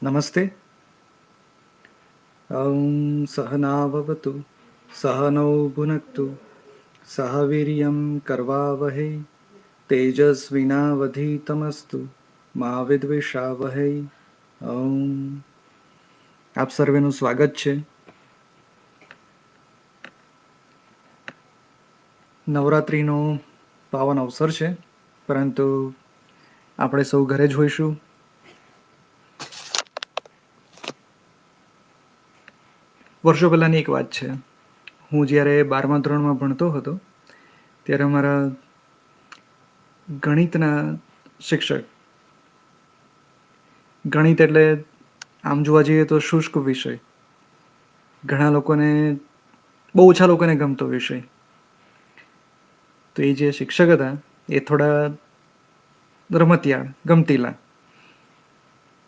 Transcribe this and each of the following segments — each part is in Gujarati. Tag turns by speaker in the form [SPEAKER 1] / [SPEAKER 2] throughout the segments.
[SPEAKER 1] नमस्ते। सहनाववतु सहनौ भुनक्तु सह वीर्यं करवावहै तेजस्विनावधीतमस्तु मा विद्विषावहै। ઓમ આપ સર્વેનું સ્વાગત છે. નવરાત્રિનો પાવન અવસર છે, પરંતુ આપણે સૌ ઘરે જ હોઈશું. વર્ષો પહેલાંની એક વાત છે. હું જ્યારે 12મા ધોરણમાં ભણતો હતો ત્યારે અમારા ગણિતના શિક્ષક, ગણિત એટલે આમ જોવા જઈએ તો શુષ્ક વિષય, ઘણા લોકોને, બહુ ઓછા લોકોને ગમતો વિષય. તો એ જે શિક્ષક હતા એ થોડા રમતિયાળ, ગમતીલા,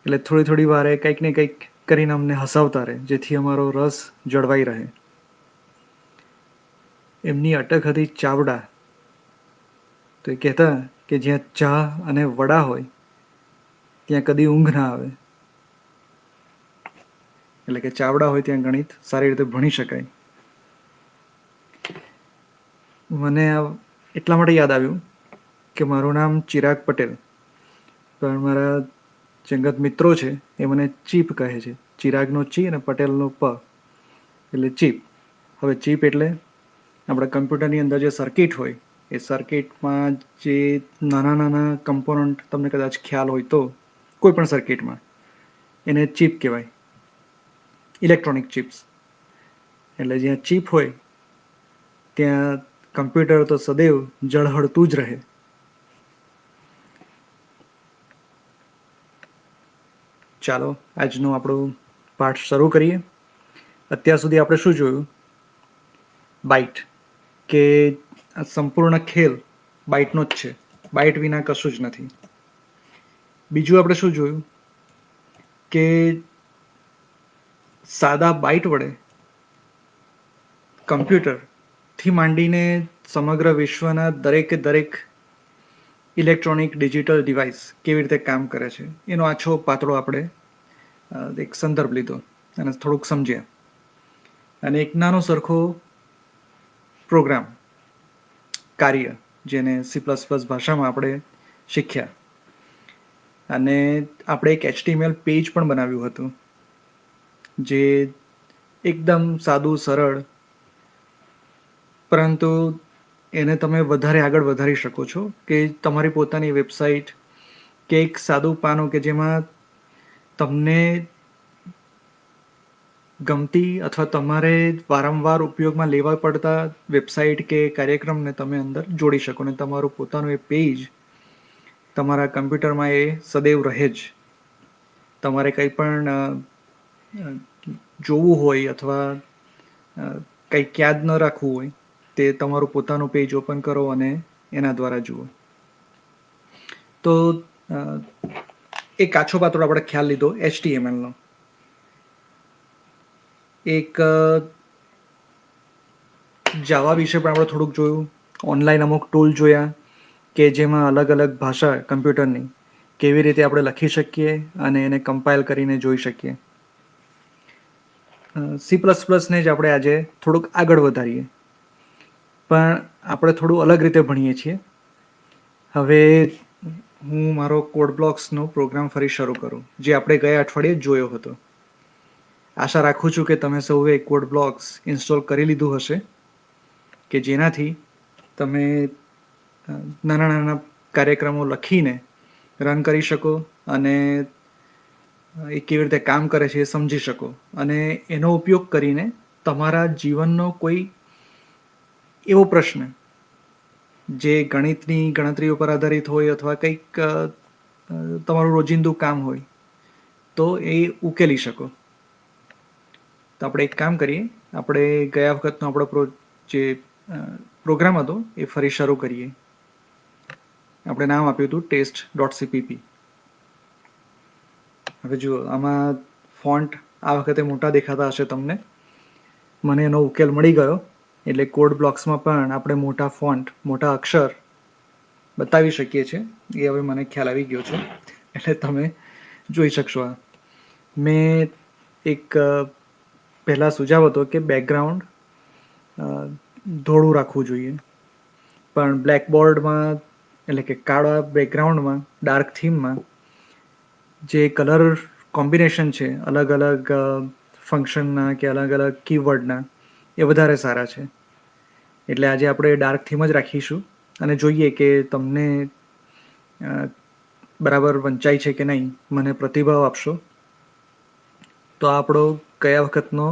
[SPEAKER 1] એટલે થોડી થોડી વારે કંઈક ને કંઈક કરીને અમને હસાવતા રહે, જેથી અમારો રસ જળવાઈ રહે. એમની અટક હતી ચાવડા. તો એ કહેતા કે જ્યાં ચા અને વડા હોય ત્યાં કદી ઊંઘ ના આવે. એટલે કે ચાવડા હોય ત્યાં ગણિત સારી રીતે ભણી શકાય. મને એટલા માટે યાદ આવ્યું કે મારું નામ ચિરાગ પટેલ, પણ મારા જંગત મિત્રો છે એ મને ચીપ કહે છે. ચિરાગનો ચી અને પટેલનો પ, એટલે ચીપ. હવે ચીપ એટલે આપણા કમ્પ્યુટરની અંદર જે સર્કિટ હોય એ સર્કિટમાં જે નાના નાના કમ્પોનન્ટ તમને કદાચ ખ્યાલ હોય તો કોઈ પણ સર્કિટમાં એને ચીપ કહેવાય, ઇલેક્ટ્રોનિક ચિપ્સ. એટલે જ્યાં ચીપ હોય ત્યાં કમ્પ્યુટર તો સદૈવ ઝળહળતું જ રહે. ચાલો આજનો આપણો પાઠ શરૂ કરીએ. અત્યાર સુધી આપણે શું જોયું? બાઇટ, કે આ સંપૂર્ણ ખેલ બાઇટનો જ છે, બાઇટ વિના કશું જ નથી. બીજું આપણે શું જોયું? કે સાદા બાઇટ વડે કમ્પ્યુટરથી માંડીને સમગ્ર વિશ્વના દરેકે દરેક ઇલેક્ટ્રોનિક ડિજિટલ ડિવાઇસ કેવી રીતે કામ કરે છે એનો આછો પાતળો આપણે એક સંદર્ભ લીધો અને થોડુંક સમજ્યા. અને એક નાનો સરખો પ્રોગ્રામ, કાર્ય, જેને સી પ્લસ પ્લસ ભાષામાં આપણે શીખ્યા. અને આપણે એક HTML પેજ પણ બનાવ્યું હતું, જે એકદમ સાદું, સરળ, પરંતુ એને તમે વધારે આગળ વધારી શકો છો, કે તમારી પોતાની વેબસાઇટ કે એક સાદું પાનું કે જેમાં તમને ગમતી અથવા તમારે વારંવાર ઉપયોગમાં લેવા પડતા વેબસાઇટ કે કાર્યક્રમને તમે અંદર જોડી શકો ને તમારું પોતાનું એ પેજ તમારા કમ્પ્યુટરમાં એ સદૈવ રહે જ. તમારે કંઈ પણ જોવું હોય અથવા કંઈક યાદ ન રાખવું હોય તે તમારું પોતાનું પેજ ઓપન કરો અને એના દ્વારા જુઓ. તો એક આછો પાતળો આપણે ખ્યાલ લીધો HTML નો. એક જાવા વિશે પણ આપણે થોડુંક જોયું. ઓનલાઈન અમુક ટૂલ જોયા કે જેમાં અલગ અલગ ભાષા કમ્પ્યુટરની કેવી રીતે આપણે લખી શકીએ અને એને કમ્પાઇલ કરીને જોઈ શકીએ. સી પ્લસ પ્લસને જ આપણે આજે થોડુંક આગળ વધારીએ, પણ આપણે થોડું અલગ રીતે ભણીએ છીએ. હવે હું મારો કોડ બ્લોક્સનો પ્રોગ્રામ ફરી શરૂ કરું, જે આપણે ગયા અઠવાડિયે જ જોયો હતો. આશા રાખું છું કે તમે સૌએ કોડ બ્લોક્સ ઇન્સ્ટોલ કરી લીધું હશે, કે જેનાથી તમે નાના નાના કાર્યક્રમો લખીને રન કરી શકો અને એ કેવી રીતે કામ કરે છે એ સમજી શકો, અને એનો ઉપયોગ કરીને તમારા જીવનનો કોઈ એવો પ્રશ્ન જે ગણિતની ગણતરીઓ પર આધારિત હોય અથવા કંઈક તમારું રોજિંદું કામ હોય તો એ ઉકેલી શકો. તો આપણે એક કામ કરીએ, આપણે ગયા વખતનો આપણો જે પ્રોગ્રામ હતો એ ફરી શરૂ કરીએ. આપણે નામ આપ્યું હતું test.cpp. હવે જુઓ, આમાં ફોન્ટ આ વખતે મોટા દેખાતા હશે તમને. મને એનો ઉકેલ મળી ગયો, એટલે કોડ બ્લોક્સમાં પણ આપણે મોટા ફોન્ટ, મોટા અક્ષર બતાવી શકીએ છીએ. એ હવે મને ખ્યાલ આવી ગયો છે, એટલે તમે જોઈ શકશો. આ મેં એક પહેલાં સુઝાવ હતો કે બેકગ્રાઉન્ડ ધોળું રાખવું જોઈએ, પણ બ્લેકબોર્ડમાં એટલે કે કાળા બેકગ્રાઉન્ડમાં ડાર્ક થીમમાં જે કલર કોમ્બિનેશન છે અલગ અલગ ફંક્શનના કે અલગ અલગ કીવર્ડના, એ વધારે સારા છે. એટલે આજે આપણે ડાર્ક થીમ જ રાખીશું અને જોઈએ કે તમને બરાબર વંચાય છે કે નહીં, મને પ્રતિભાવ આપશો. તો આ આપણો કયા વખતનો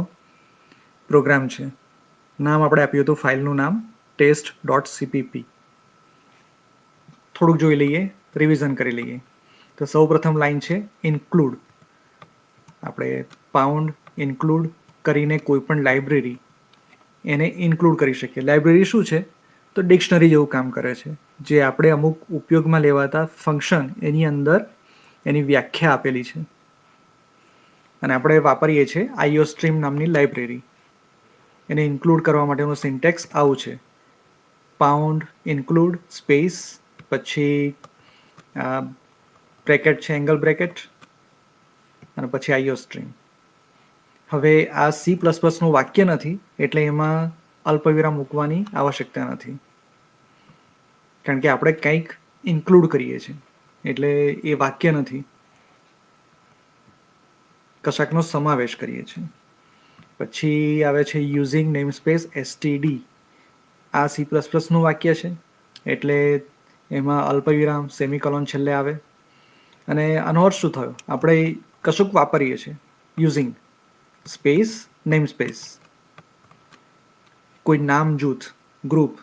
[SPEAKER 1] પ્રોગ્રામ છે. નામ આપણે આપ્યું હતું ફાઇલનું નામ test.cpp. થોડુંક જોઈ લઈએ, રિવિઝન કરી લઈએ. તો સૌ પ્રથમ લાઈન છે ઇન્ક્લુડ. આપણે પાઉન્ડ ઇન્ક્લુડ કરીને કોઈ પણ લાઇબ્રેરી એને ઇન્ક્લુડ કરી શકીએ. લાઇબ્રેરી શું છે? તો ડિક્શનરી જેવું કામ કરે છે. જે આપણે અમુક ઉપયોગમાં લેવાતા ફંક્શન એની અંદર એની વ્યાખ્યા આપેલી છે અને આપણે વાપરીએ છીએ IOStream નામની લાઇબ્રેરી. એને ઇન્ક્લુડ કરવા માટેનું સિન્ટેક્સ આવું છે: પાઉન્ડ ઇન્ક્લુડ સ્પેસ, પછી બ્રેકેટ છે એંગલ બ્રેકેટ, અને પછી IOStream. હવે આ C++નું વાક્ય નથી એટલે એમાં અલ્પવિરામ મૂકવાની આવશ્યકતા નથી, કારણ કે આપણે કંઈક ઇન્ક્લુડ કરીએ છીએ એટલે એ વાક્ય નથી, કશાકનો સમાવેશ કરીએ છીએ. પછી આવે છે યુઝિંગ નેમસ્પેસ std. આ C++નું વાક્ય છે એટલે એમાં અલ્પવિરામ સેમિકોલોન છેલ્લે આવે. અને આનો અર્થ શું થયો? આપણે કશુંક વાપરીએ છીએ, યુઝિંગ સ્પેસ નેમસ્પેસ, કોઈ નામ જૂથ ગ્રુપ,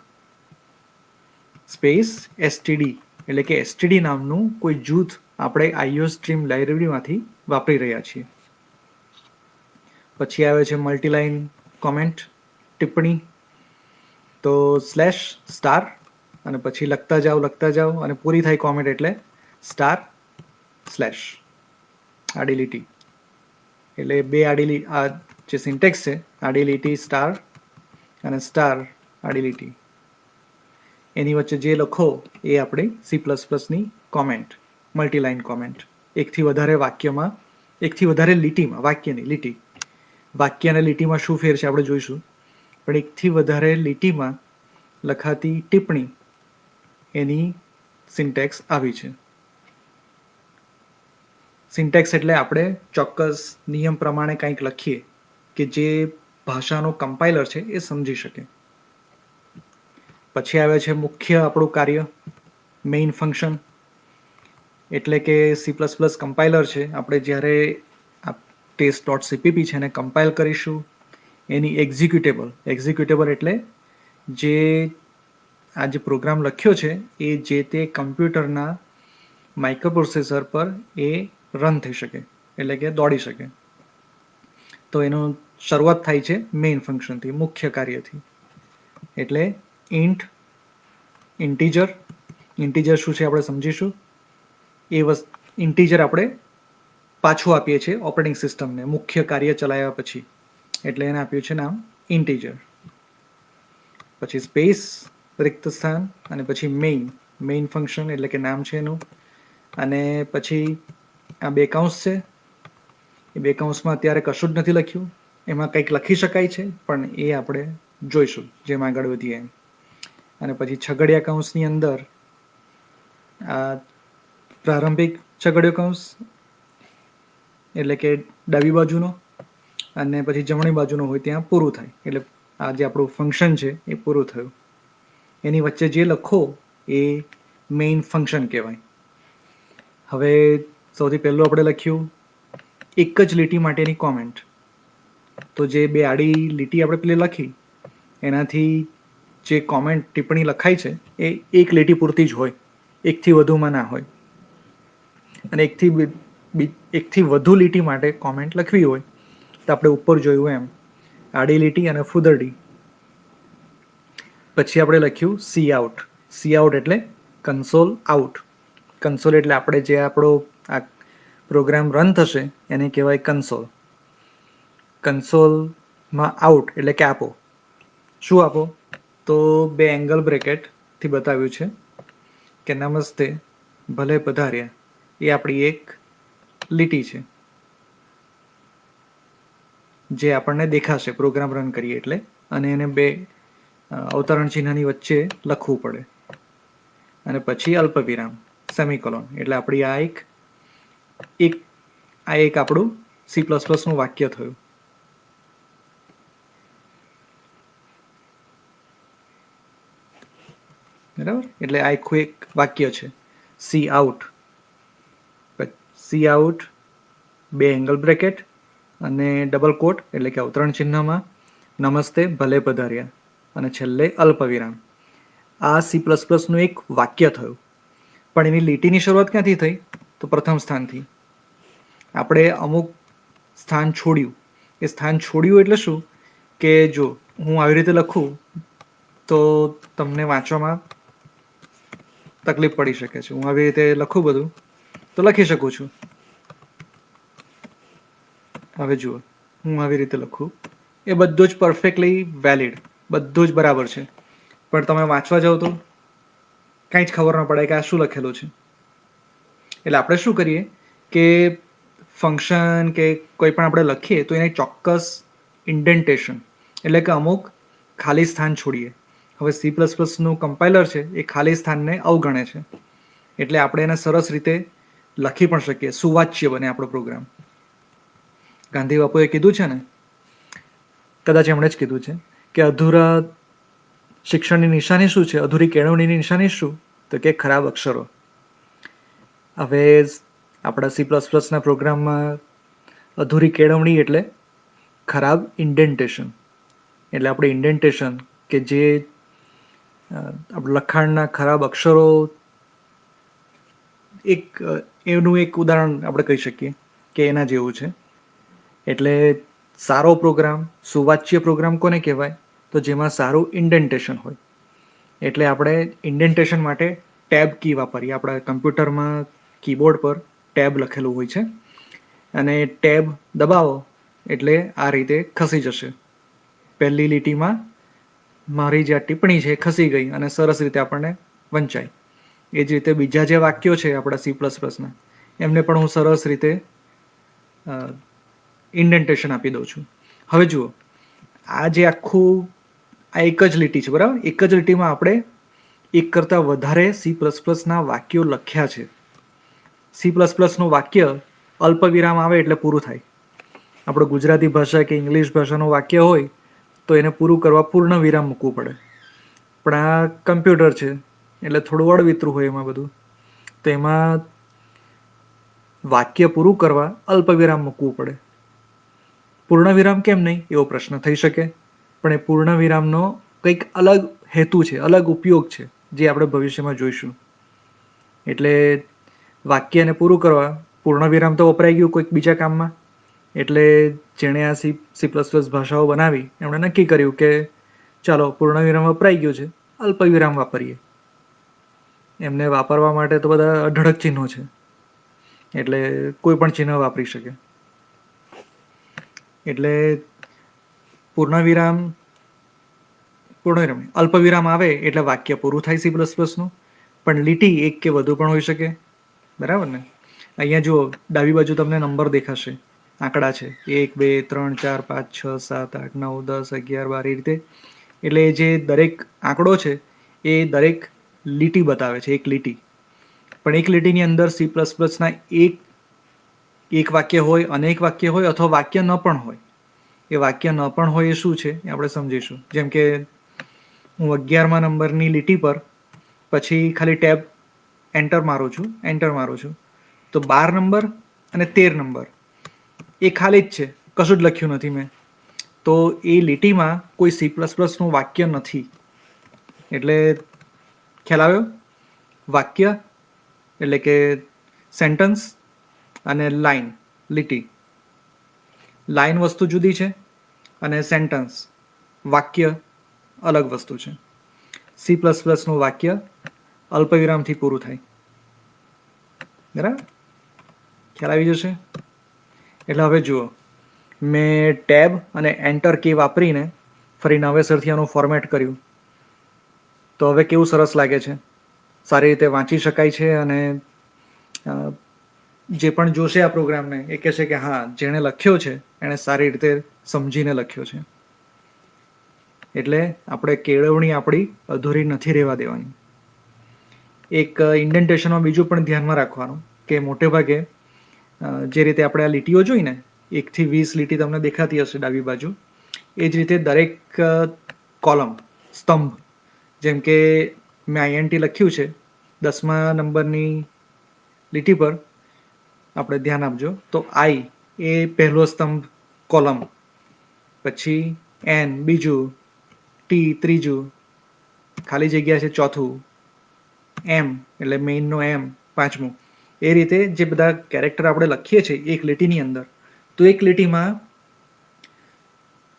[SPEAKER 1] સ્પેસ std એટલે કે std નામનું કોઈ જૂથ આપણે IOStream લાઇબ્રેરીમાંથી વાપરી રહ્યા છીએ. પછી આવે છે મલ્ટીલાઇન કોમેન્ટ, ટિપ્પણી. તો સ્લેશ સ્ટાર અને પછી લખતા જાઓ અને પૂરી થાય કોમેન્ટ એટલે સ્ટાર સ્લેશ આડી લીટી. એટલે બે આડી આ જે સિન્ટેક્સ છે, આડી લીટી સ્ટાર અને સ્ટાર આડી લીટી, એની વચ્ચે જે લખો એ આપણી C++ની કોમેન્ટ, મલ્ટીલાઇન કોમેન્ટ. એકથી વધારે વાક્યમાં, એકથી વધારે લીટીમાં, વાક્યની લીટી, વાક્ય અને લીટીમાં શું ફેર છે આપણે જોઈશું, પણ એકથી વધારે લીટીમાં લખાતી ટિપ્પણી, એની સિન્ટેક્સ આવી છે. સિન્ટેક્સ એટલે આપણે ચોક્કસ નિયમ પ્રમાણે કંઈક લખીએ કે જે ભાષાનો કમ્પાઇલર છે એ સમજી શકે. પછી આવે છે મુખ્ય આપણું કાર્ય, મેઇન ફંક્શન. એટલે કે C++ કમ્પાઇલર છે, આપણે જ્યારે test.cpp છે એને કમ્પાઇલ કરીશું, એની એક્ઝિક્યુટેબલ એટલે જે આ જે પ્રોગ્રામ લખ્યો છે એ જે તે કમ્પ્યુટરના માઇક્રોપ્રોસેસર પર એ રન થઈ શકે, એટલે કે દોડી શકે. તો એનો શરૂઆત થાય છે મેઇન ફંક્શનથી, મુખ્ય કાર્યથી. એટલે ઇન્ટીજર શું છે આપણે સમજીશું. એ ઇન્ટીજર આપણે પાછું આપીએ છીએ ઓપરેટિંગ સિસ્ટમને મુખ્ય કાર્ય ચલાવ્યા પછી, એટલે એને આપ્યું છે નામ ઇન્ટીજર. પછી સ્પેસ રિક્ત સ્થાન અને પછી મેઇન ફંક્શન એટલે કે નામ છે એનું. અને પછી આ બે કૌંસ છે, એ બે કૌંસમાં અત્યારે કશું જ નથી લખ્યું, એમાં કંઈક લખી શકાય છે પણ એ આપણે જોઈશું જેમ આગળ વધીએ એમ. અને પછી છગડિયા કૌંસની અંદર આ પ્રારંભિક છગડીયો કૌંસ એટલે કે ડાબી બાજુનો, અને પછી જમણી બાજુનો હોય ત્યાં પૂરું થાય, એટલે આ જે આપણું ફંક્શન છે એ પૂરું થયું. એની વચ્ચે જે લખો એ મેઇન ફંક્શન કહેવાય. હવે સૌથી પહેલું આપણે લખ્યું એક જ લીટી માટેની કોમેન્ટ. તો જે બે આડી લીટી આપણે પેલી લખી એનાથી જે કોમેન્ટ ટિપ્પણી લખાય છે એ એક લીટી પૂરતી જ હોય, એકથી વધુમાં ના હોય. અને એકથી વધુ લીટી માટે કોમેન્ટ લખવી હોય તો આપણે ઉપર જોયું એમ આડી લીટી અને ફૂદરડી. પછી આપણે લખ્યું cout એટલે કન્સોલ આઉટ. કન્સોલ એટલે આપણે જે આપણો આ પ્રોગ્રામ રન થશે એને કહેવાય કન્સોલ. કન્સોલમાં આઉટ એટલે કે આપો. શું આપો? તો બે એંગલ બ્રેકેટથી બતાવ્યું છે કે નમસ્તે, ભલે પધાર્યા. એ આપણી એક લીટી છે. જે આપણને દેખાશે પ્રોગ્રામ રન કરીએ એટલે, અને એને બે અવતરણ ચિહ્નની વચ્ચે લખવું પડે, અને પછી અલ્પવિરામ સેમિકોલોન. એટલે આપણી આ એક આપણું C++ નું વાક્ય થયું. બરાબર? એટલે આ આખું એક વાક્ય છે. સી આઉટ, બે એંગલ બ્રેકેટ અને ડબલ કોટ એટલે કે અવતરણ ચિહ્નમાં નમસ્તે, ભલે પધાર્યા, અને છેલ્લે અલ્પવિરામ. આ C++ નું એક વાક્ય થયું. પણ એની લીટીની શરૂઆત ક્યાંથી થઈ? તો પ્રથમ સ્થાનથી. આપણે અમુક સ્થાન છોડ્યું. એ સ્થાન છોડ્યું એટલે શું? કે જો હું આવી રીતે લખું તો તમને વાંચવામાં તકલીફ પડી શકે છે. હું આવી રીતે લખું બધું તો લખી શકું છું. હવે જુઓ, હું આવી રીતે લખું, એ બધું જ પરફેક્ટલી વેલિડ, બધું જ બરાબર છે. પણ તમે વાંચવા જાઓ તો કાંઈ જ ખબર ન પડે કે આ શું લખેલું છે. એટલે આપણે શું કરીએ કે ફંક્શન કે કોઈ પણ આપણે લખીએ તો એને ચોક્કસ ઇન્ડેન્ટેશન એટલે કે અમુક ખાલી સ્થાન છોડીએ. હવે C++ નું કમ્પાઇલર છે એ ખાલી સ્થાનને અવગણે છે. એટલે આપણે એને સરસ રીતે લખી પણ શકીએ, સુવાચ્ય બને આપણો પ્રોગ્રામ. ગાંધી બાપુએ કીધું છે ને, કદાચ એમણે જ કીધું છે કે અધૂરા શિક્ષણની નિશાની શું છે? અધૂરી કેળવણીની નિશાની શું? તો કે ખરાબ અક્ષરો. હવે આપણા C++ ના પ્રોગ્રામમાં અધૂરી કેળવણી એટલે ખરાબ ઇન્ડેન્ટેશન. એટલે આપણે ઇન્ડેન્ટેશન કે જે લખાણના ખરાબ અક્ષરો, એનું એક ઉદાહરણ આપણે કહી શકીએ કે એના જેવું છે. એટલે સારો પ્રોગ્રામ, સુવાચ્ય પ્રોગ્રામ કોને કહેવાય? તો જેમાં સારું ઇન્ડેન્ટેશન હોય. એટલે આપણે ઇન્ડેન્ટેશન માટે ટેબ કી વાપરીએ. આપણા કમ્પ્યુટરમાં કીબોર્ડ પર ટેબ લખેલું હોય છે, અને ટેબ દબાવો એટલે આ રીતે ખસી જશે. પહેલી લીટીમાં મારી જે ટિપ્પણી છે એ ખસી ગઈ અને સરસ રીતે આપણને વંચાય. એ જ રીતે બીજા જે વાક્યો છે આપણા C++ ના, એમને પણ હું સરસ રીતે ઇન્ડેન્ટેશન આપી દઉં છું. હવે જુઓ, આ જે આખું આ એક જ લીટી છે, બરાબર? એક જ લીટીમાં આપણે એક કરતાં વધારે C++ ના વાક્યો લખ્યા છે. C++ નું વાક્ય અલ્પવિરામ આવે એટલે પૂરું થાય. આપણો ગુજરાતી ભાષા કે ઇંગ્લિશ ભાષાનું વાક્ય હોય તો એને પૂરું કરવા પૂર્ણ વિરામ મૂકવું પડે. પણ આ કમ્પ્યુટર છે એટલે થોડું અળવિતરું હોય એમાં બધું. તો એમાં વાક્ય પૂરું કરવા અલ્પવિરામ મૂકવું પડે. પૂર્ણવિરામ કેમ નહીં? એવો પ્રશ્ન થઈ શકે. પણ એ પૂર્ણવિરામનો કંઈક અલગ હેતુ છે, અલગ ઉપયોગ છે, જે આપણે ભવિષ્યમાં જોઈશું. એટલે વાક્યને પૂરું કરવા પૂર્ણવિરામ તો વપરાઈ ગયું કોઈક બીજા કામમાં. એટલે જેણે આ C++ ભાષાઓ બનાવી એમણે નક્કી કર્યું કે ચાલો પૂર્ણવિરામ વપરાઈ ગયું છે, અલ્પવિરામ વાપરીએ. એમને વાપરવા માટે તો બધા અઢળક ચિહ્નો છે, એટલે કોઈ પણ ચિહ્ન વાપરી શકે. એટલે અલ્પવિરામ આવે એટલે વાક્ય પૂરું થાય C++ નું. પણ લીટી એક કે વધુ પણ હોઈ શકે, બરાબર ને? અહીંયા જુઓ, ડાબી બાજુ તમને નંબર દેખાશે, આંકડા છે 1 2 3 4 5 6 7 8 9 10 11 12 એ રીતે. એટલે જે દરેક આંકડો છે એ દરેક લીટી બતાવે છે, એક લીટી. પણ એક લીટીની અંદર C++ ના એક વાક્ય હોય, અનેક વાક્ય હોય, અથવા વાક્ય ન પણ હોય. એ વાક્ય ન પણ હોય એ શું છે એ આપણે સમજીશું. જેમ કે હું 11મા નંબરની લીટી પર પછી ખાલી ટેબ એન્ટર મારું છું તો 12 નંબર અને 13 નંબર એ ખાલી જ છે, કશું જ લખ્યું નથી મેં. તો એ લીટીમાં કોઈ C++ નું વાક્ય નથી. એટલે ખ્યાલ આવ્યો? વાક્ય એટલે કે સેન્ટન્સ અને લાઈન, લીટી. લાઈન વસ્તુ જુદી છે અને સેન્ટન્સ, વાક્ય અલગ વસ્તુ છે. C++ નું વાક્ય અલ્પવિરામથી પૂરું થાય. બરાબર? ખ્યાલ આવી જશે? એટલે હવે જુઓ, મેં ટેબ અને એન્ટર કી વાપરીને ફરી નવેસરથી આનું ફોર્મેટ કર્યું. તો હવે કેવું સરસ લાગે છે, સારી રીતે વાંચી શકાય છે અને જે પણ જોશે આ પ્રોગ્રામને એ કહેશે કે હા, જેણે લખ્યો છે એણે સારી રીતે સમજીને લખ્યો છે. એટલે આપણે કેળવણી આપણી અધૂરી નથી રહેવા દેવાની. એક ઇન્ડેન્ટેશનમાં બીજું પણ ધ્યાનમાં રાખવાનું કે મોટે ભાગે જે રીતે આપણે આ લીટીઓ જોઈ ને 1 થી 20 લીટી તમને દેખાતી હશે ડાબી બાજુ, એ જ રીતે દરેક કોલમ, સ્તંભ, જેમ કે મેં આઈએનટી લખ્યું છે 10મા નંબરની લીટી પર આપણે ધ્યાન આપજો તો આઈ એ પહેલો સ્તંભ કોલમ, પછી એન બીજું, ટી ત્રીજું, ખાલી જગ્યા છે ચોથું, એમ એટલે મેઇનનો એમ પાંચમું. એ રીતે જે બધા કેરેક્ટર આપણે લખીએ છીએ એક લીટીની અંદર, તો એક લીટીમાં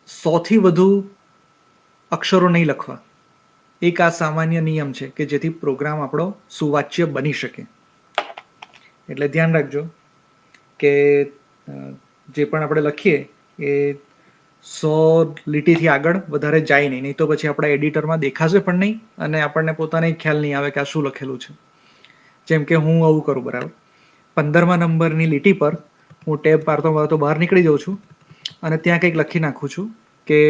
[SPEAKER 1] 100 થી વધુ અક્ષરો નહીં લખવા. એક આ સામાન્ય નિયમ છે કે જેથી પ્રોગ્રામ આપણો સુવાચ્ય બની શકે. એટલે ધ્યાન રાખજો કે જે પણ આપણે લખીએ એ 100 લીટીથી આગળ વધારે જાય નહીં, નહીં તો પછી આપણા એડિટરમાં દેખાશે પણ નહીં અને આપણને પોતાને ખ્યાલ નહીં આવે કે આ શું લખેલું છે. જેમ કે હું આવું કરું, બરાબર, 15મા નંબરની લીટી પર હું ટેબ મારતો મારતો બહાર નીકળી જાઉં છું અને ત્યાં કંઈક લખી નાખું છું કે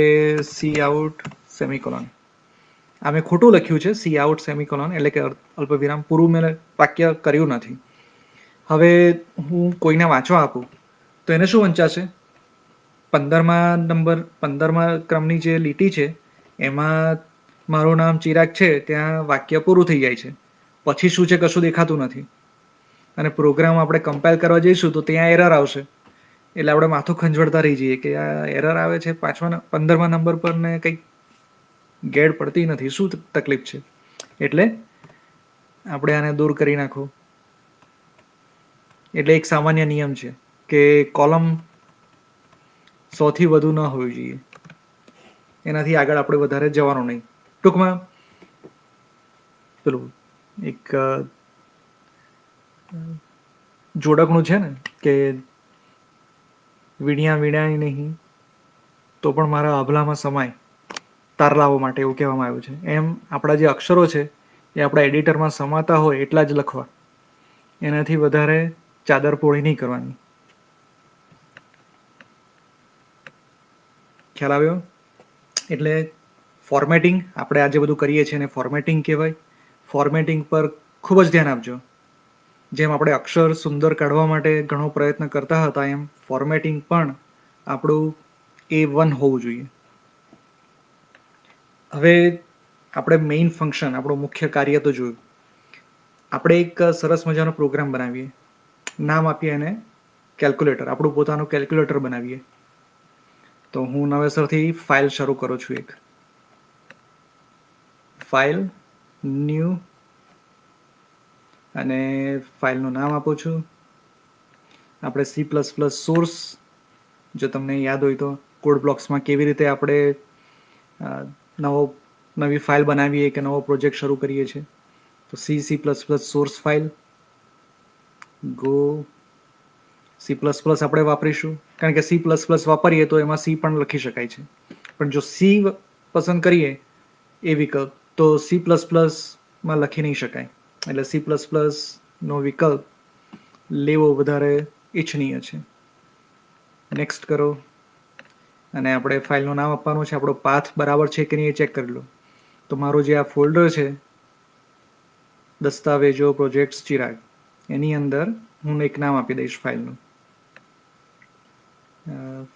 [SPEAKER 1] સી આઉટ સેમિકોલોન. આ મેં ખોટું લખ્યું છે, સી આઉટ સેમિકોલોન, એટલે કે અલ્પવિરામ. પૂરું મેં વાક્ય કર્યું નથી. હવે હું કોઈને વાંચવા આપું તો એને શું વંચાશે? 15મા ક્રમની જે લીટી છે એમાં મારું નામ ચિરાગ છે, ત્યાં વાક્ય પૂરું થઈ જાય છે, પછી શું છે કશું દેખાતું નથી. અને પ્રોગ્રામ આપણે કમ્પાઇલ કરવા જઈશું તો ત્યાં એરર આવશે, એટલે આપણે માથું ખંજવડતા રહી જઈએ કે આ એરર આવે છે 15મા નંબર પર ને કંઈક ગેડ પડતી નથી, શું તકલીફ છે. એટલે આપણે આને દૂર કરી નાખો. એટલે એક સામાન્ય નિયમ છે કે કોલમ 100 થી વધુ ન હોવી જોઈએ, એનાથી આગળ આપણે વધારે જવાનું નહીં. ટૂંકમાં પેલું એક જોડકનું છે ને કે વીણ્યા વીણ્યા નહીં તો પણ મારા આભલામાં સમાય, તારલાઓ માટે એવું કહેવામાં આવ્યું છે. એમ આપણા જે અક્ષરો છે એ આપણા એડિટરમાં સમાતા હોય એટલા જ લખવા, એનાથી વધારે ચાદર પોળી નહીં કરવાની. ખ્યાલ આવ્યો? એટલે ફોર્મેટિંગ, આપણે આજે બધું કરીએ છીએ એને ફોર્મેટિંગ કહેવાય. ફોર્મેટિંગ પર ખૂબ જ ધ્યાન આપજો. જેમ આપણે અક્ષર સુંદર કાઢવા માટે ઘણો પ્રયત્ન કરતા હતા, એમ ફોર્મેટિંગ પણ આપણું A1 હોવું જોઈએ. હવે આપણે મેઇન ફંક્શન, આપણું મુખ્ય કાર્ય તો જોયું. આપણે એક સરસ મજાનો પ્રોગ્રામ બનાવીએ, નામ આપીએ એને કેલ્ક્યુલેટર, આપણું પોતાનું કેલ્ક્યુલેટર બનાવીએ. તો હું નવેસરથી ફાઇલ શરૂ કરું છું. એક ફાઇલ, ન્યૂ, અને ફાઇલનું નામ આપું છું આપણે C++ સોર્સ. જો તમને યાદ હોય તો કોડ બ્લોક્સમાં કેવી રીતે આપણે નવી ફાઇલ બનાવીએ કે નવો પ્રોજેક્ટ શરૂ કરીએ છીએ, તો C++ source file. Go C++ આપણે વાપરીશું કારણ કે C++ વાપરીએ તો એમાં C પણ લખી શકાય છે, પણ જો C પસંદ કરીએ એ વિકલ્પ તો C++ માં લખી નહીં શકાય. એટલે C++ નો વિકલ્પ લેવો વધારે ઈચ્છનીય છે. નેક્સ્ટ કરો અને આપણે ફાઇલનું નામ આપવાનું છે. આપણો પાથ બરાબર છે કે નહીં એ ચેક કરી લો. તો મારું જે આ ફોલ્ડર છે દસ્તાવેજો પ્રોજેક્ટ્સ ચિરાગ, એની અંદર હું એક નામ આપી દઈશ ફાઇલનું.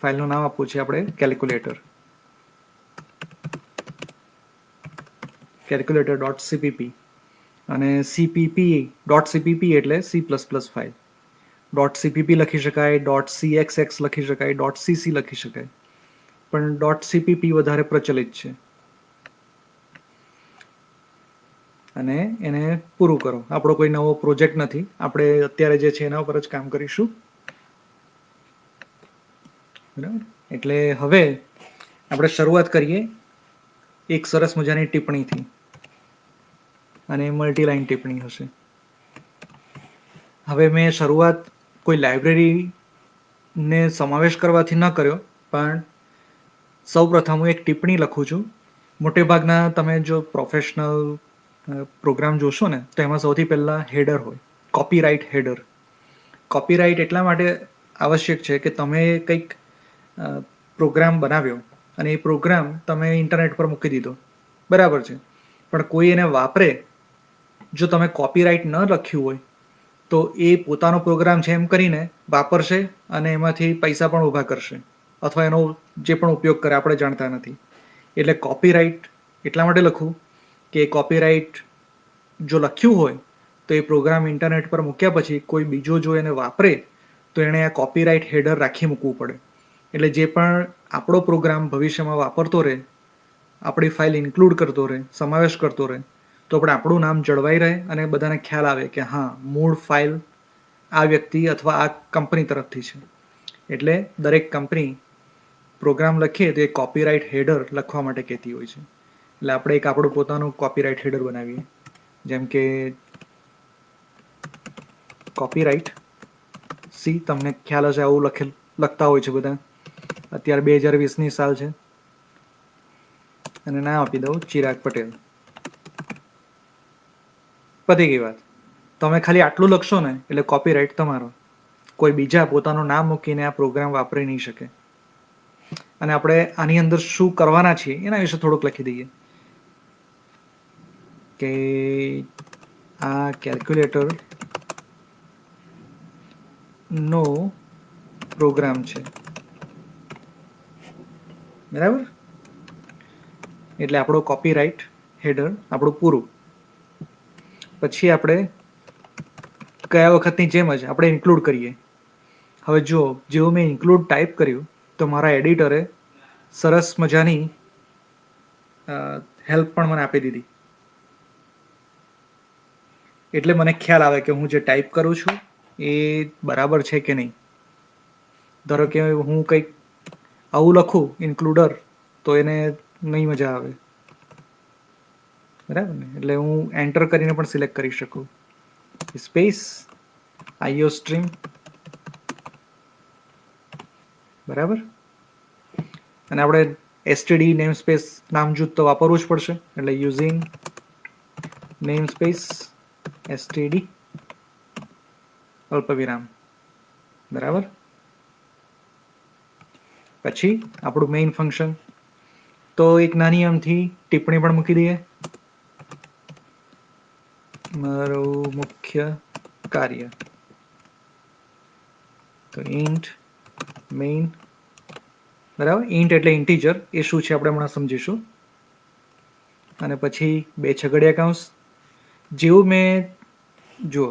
[SPEAKER 1] ફાઇલનું નામ આપવું છે આપણે કેલ્ક્યુલેટર. calculator.cpp અને cpp.cpp એટલે C++ ફાઇલ. .cpp લખી શકાય, .cxx લખી શકાય, .cc લખી શકાય, પણ .cpp વધારે પ્રચલિત છે. અને એને પૂરું કરો. આપણો કોઈ નવો પ્રોજેક્ટ નથી, આપણે અત્યારે જે છે એના ઉપર જ કામ કરીશું. બરાબર? એટલે હવે આપણે શરૂઆત કરીએ એક સરસ મજાની ટિપ્પણીથી, અને મલ્ટીલાઈન ટિપ્પણી હશે. હવે મેં શરૂઆત કોઈ લાઇબ્રેરીને સમાવેશ કરવાથી ન કર્યો, પણ સૌ પ્રથમ હું એક ટિપ્પણી લખું છું. મોટે ભાગના તમે જો પ્રોફેશનલ પ્રોગ્રામ જોશો ને તો એમાં સૌથી પહેલાં હેડર હોય, કોપીરાઇટ હેડર. કોપીરાઇટ એટલા માટે આવશ્યક છે કે તમે કંઈક પ્રોગ્રામ બનાવ્યો અને એ પ્રોગ્રામ તમે ઇન્ટરનેટ પર મૂકી દીધો, બરાબર છે, પણ કોઈ એને વાપરે, જો તમે કોપીરાઇટ ન લખ્યું હોય તો એ પોતાનો પ્રોગ્રામ છે એમ કરીને વાપરશે અને એમાંથી પૈસા પણ ઊભા કરશે અથવા એનો જે પણ ઉપયોગ કરે આપણે જાણતા નથી. એટલે કોપીરાઇટ એટલા માટે લખવું કે કોપીરાઇટ જો લખ્યું હોય તો એ પ્રોગ્રામ ઇન્ટરનેટ પર મૂક્યા પછી કોઈ બીજો જો એને વાપરે તો એણે આ કોપીરાઇટ હેડર રાખી મૂકવું પડે. એટલે જે પણ આપણો પ્રોગ્રામ ભવિષ્યમાં વાપરતો રહે, આપણી ફાઇલ ઇન્ક્લુડ કરતો રહે, સમાવેશ કરતો રહે, તો આપણે આપણું નામ જળવાઈ રહે અને બધાને ખ્યાલ આવે કે હા, મૂળ ફાઇલ આ વ્યક્તિ અથવા આ કંપની તરફથી છે. એટલે દરેક કંપની પ્રોગ્રામ લખીએ તો એ કોપીરાઇટ હેડર લખવા માટે કહેતી હોય છે. એટલે આપણે એક આપણું પોતાનું કોપીરાઇટ હેડર બનાવીએ, જેમ કે કોપીરાઇટ સી. તમને ખ્યાલ હશે આવું લખતા હોય છે બધા. અત્યારે 2020ની સાલ છે અને નામ આપી દઉં ચિરાગ પટેલ. પતી ગઈ વાત. તમે ખાલી આટલું લખશો ને એટલે કોપીરાઇટ તમારો. કોઈ બીજા પોતાનું નામ મૂકીને આ પ્રોગ્રામ વાપરી નહીં શકે. અને આપણે આની અંદર શું કરવાના છીએ એના વિશે થોડુંક લખી દઈએ કે આ કેલ્ક્યુલેટર નો પ્રોગ્રામ છે, બરાબર. એટલે આપણો કોપીરાઇટ હેડર આપણું પૂરું. પછી આપણે ગયા વખતની જેમ જ આપણે ઇન્ક્લુડ કરીએ. હવે જો જેવું મેં ઇન્ક્લુડ ટાઈપ કર્યું તો મારા એડિટરે સરસ મજાની હેલ્પ પણ મને આપી દીધી. એટલે મને ખ્યાલ આવે કે હું જે ટાઈપ કરું છું એ બરાબર છે કે નહીં. ધારો કે હું કંઈક આવું લખું ઇન્ક્લુડર તો એને નહીં મજા આવે, બરાબર ને. એટલે હું એન્ટર કરીને પણ સિલેક્ટ કરી શકું સ્પેસ આઈઓ સ્ટ્રીમ, બરાબર. અને આપણે એસટીડી નેમ સ્પેસ નામજૂથ તો વાપરવું જ પડશે. એટલે યુઝિંગ નેમ સ્પેસ એસટીડી અલ્પવિરામ, બરાબર. પછી આપણું મેઇન ફંક્શન, તો એક નાની અમથી ટિપ્પણી પણ મૂકી દઈએ. મારું મુખ્ય કાર્ય તો ઇન્ટ મેઇન, બરાબર. ઇન્ટ એટલે ઇન્ટીજર, એ શું છે આપણે હમણાં સમજીશું. અને પછી 2 છગડીયા કૌંસ. જેવું મેં જુઓ